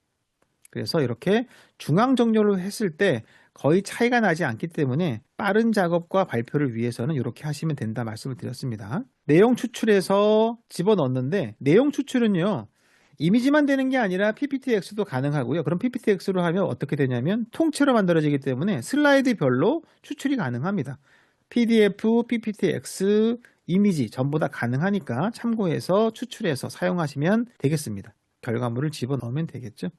그래서 이렇게 중앙 정렬로 했을 때 거의 차이가 나지 않기 때문에 빠른 작업과 발표를 위해서는 이렇게 하시면 된다 말씀을 드렸습니다. 내용 추출해서 집어넣는데 내용 추출은요. 이미지만 되는 게 아니라 PPTX도 가능하고요. 그럼 PPTX로 하면 어떻게 되냐면 통째로 만들어지기 때문에 슬라이드별로 추출이 가능합니다. PDF, PPTX, 이미지 전부 다 가능하니까 참고해서 추출해서 사용하시면 되겠습니다. 결과물을 집어넣으면 되겠죠.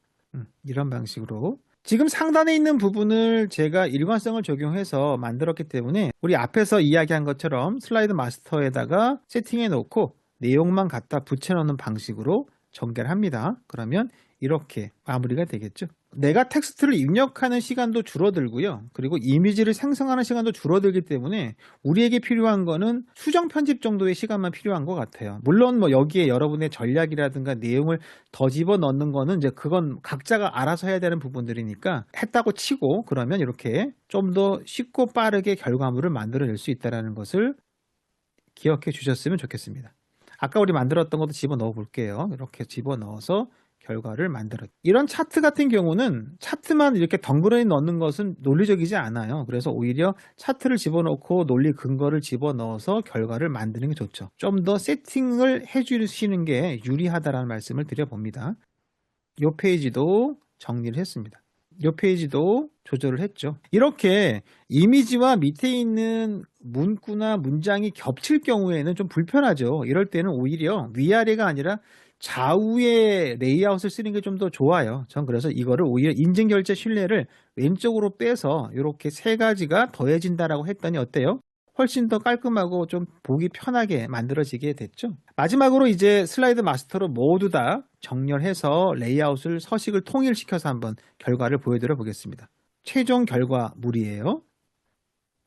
이런 방식으로 지금 상단에 있는 부분을 제가 일관성을 적용해서 만들었기 때문에 우리 앞에서 이야기한 것처럼 슬라이드 마스터에다가 세팅해 놓고 내용만 갖다 붙여넣는 방식으로 전개를 합니다. 그러면 이렇게 마무리가 되겠죠. 내가 텍스트를 입력하는 시간도 줄어들고요. 그리고 이미지를 생성하는 시간도 줄어들기 때문에 우리에게 필요한 거는 수정 편집 정도의 시간만 필요한 것 같아요. 물론 뭐 여기에 여러분의 전략이라든가 내용을 더 집어넣는 거는 이제 그건 각자가 알아서 해야 되는 부분들이니까 했다고 치고 그러면 이렇게 좀 더 쉽고 빠르게 결과물을 만들어낼 수 있다는 것을 기억해 주셨으면 좋겠습니다. 아까 우리 만들었던 것도 집어넣어 볼게요. 이렇게 집어넣어서 결과를 만들어. 이런 차트 같은 경우는 차트만 이렇게 덩그러니 넣는 것은 논리적이지 않아요. 그래서 오히려 차트를 집어넣고 논리 근거를 집어넣어서 결과를 만드는 게 좋죠. 좀 더 세팅을 해주시는 게 유리하다라는 말씀을 드려봅니다. 이 페이지도 정리를 했습니다. 이 페이지도 조절을 했죠. 이렇게 이미지와 밑에 있는 문구나 문장이 겹칠 경우에는 좀 불편하죠. 이럴 때는 오히려 위아래가 아니라 좌우의 레이아웃을 쓰는 게 좀 더 좋아요. 전 그래서 이거를 오히려 인증결제 신뢰를 왼쪽으로 빼서 이렇게 세 가지가 더해진다라고 했더니 어때요? 훨씬 더 깔끔하고 좀 보기 편하게 만들어지게 됐죠. 마지막으로 이제 슬라이드 마스터로 모두 다 정렬해서 레이아웃을 서식을 통일시켜서 한번 결과를 보여드려 보겠습니다. 최종 결과물이에요.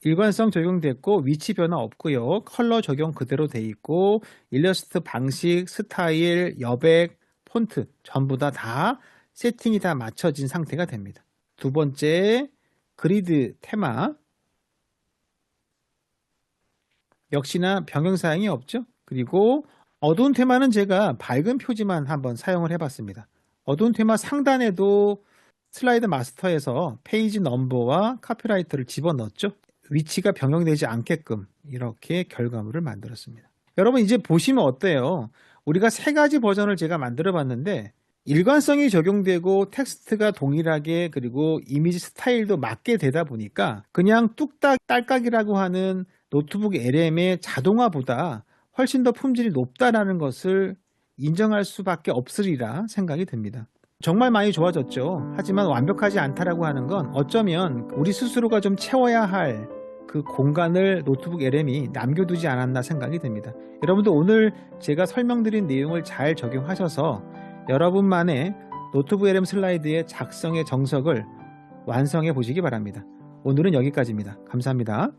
일관성 적용됐고 위치 변화 없고요. 컬러 적용 그대로 돼 있고 일러스트 방식, 스타일, 여백, 폰트 전부 다 세팅이 다 맞춰진 상태가 됩니다. 두 번째 그리드 테마 역시나 변경 사항이 없죠. 그리고 어두운 테마는 제가 밝은 표지만 한번 사용을 해봤습니다. 어두운 테마 상단에도 슬라이드 마스터에서 페이지 넘버와 카피라이터를 집어넣었죠. 위치가 변경되지 않게끔 이렇게 결과물을 만들었습니다. 여러분 이제 보시면 어때요? 우리가 세 가지 버전을 제가 만들어 봤는데 일관성이 적용되고 텍스트가 동일하게 그리고 이미지 스타일도 맞게 되다 보니까 그냥 뚝딱 딸깍이라고 하는 노트북 LM의 자동화보다 훨씬 더 품질이 높다라는 것을 인정할 수밖에 없으리라 생각이 듭니다. 정말 많이 좋아졌죠. 하지만 완벽하지 않다라고 하는 건 어쩌면 우리 스스로가 좀 채워야 할 그 공간을 노트북 LM이 남겨두지 않았나 생각이 듭니다. 여러분도 오늘 제가 설명드린 내용을 잘 적용하셔서 여러분만의 노트북 LM 슬라이드의 작성의 정석을 완성해 보시기 바랍니다. 오늘은 여기까지입니다. 감사합니다.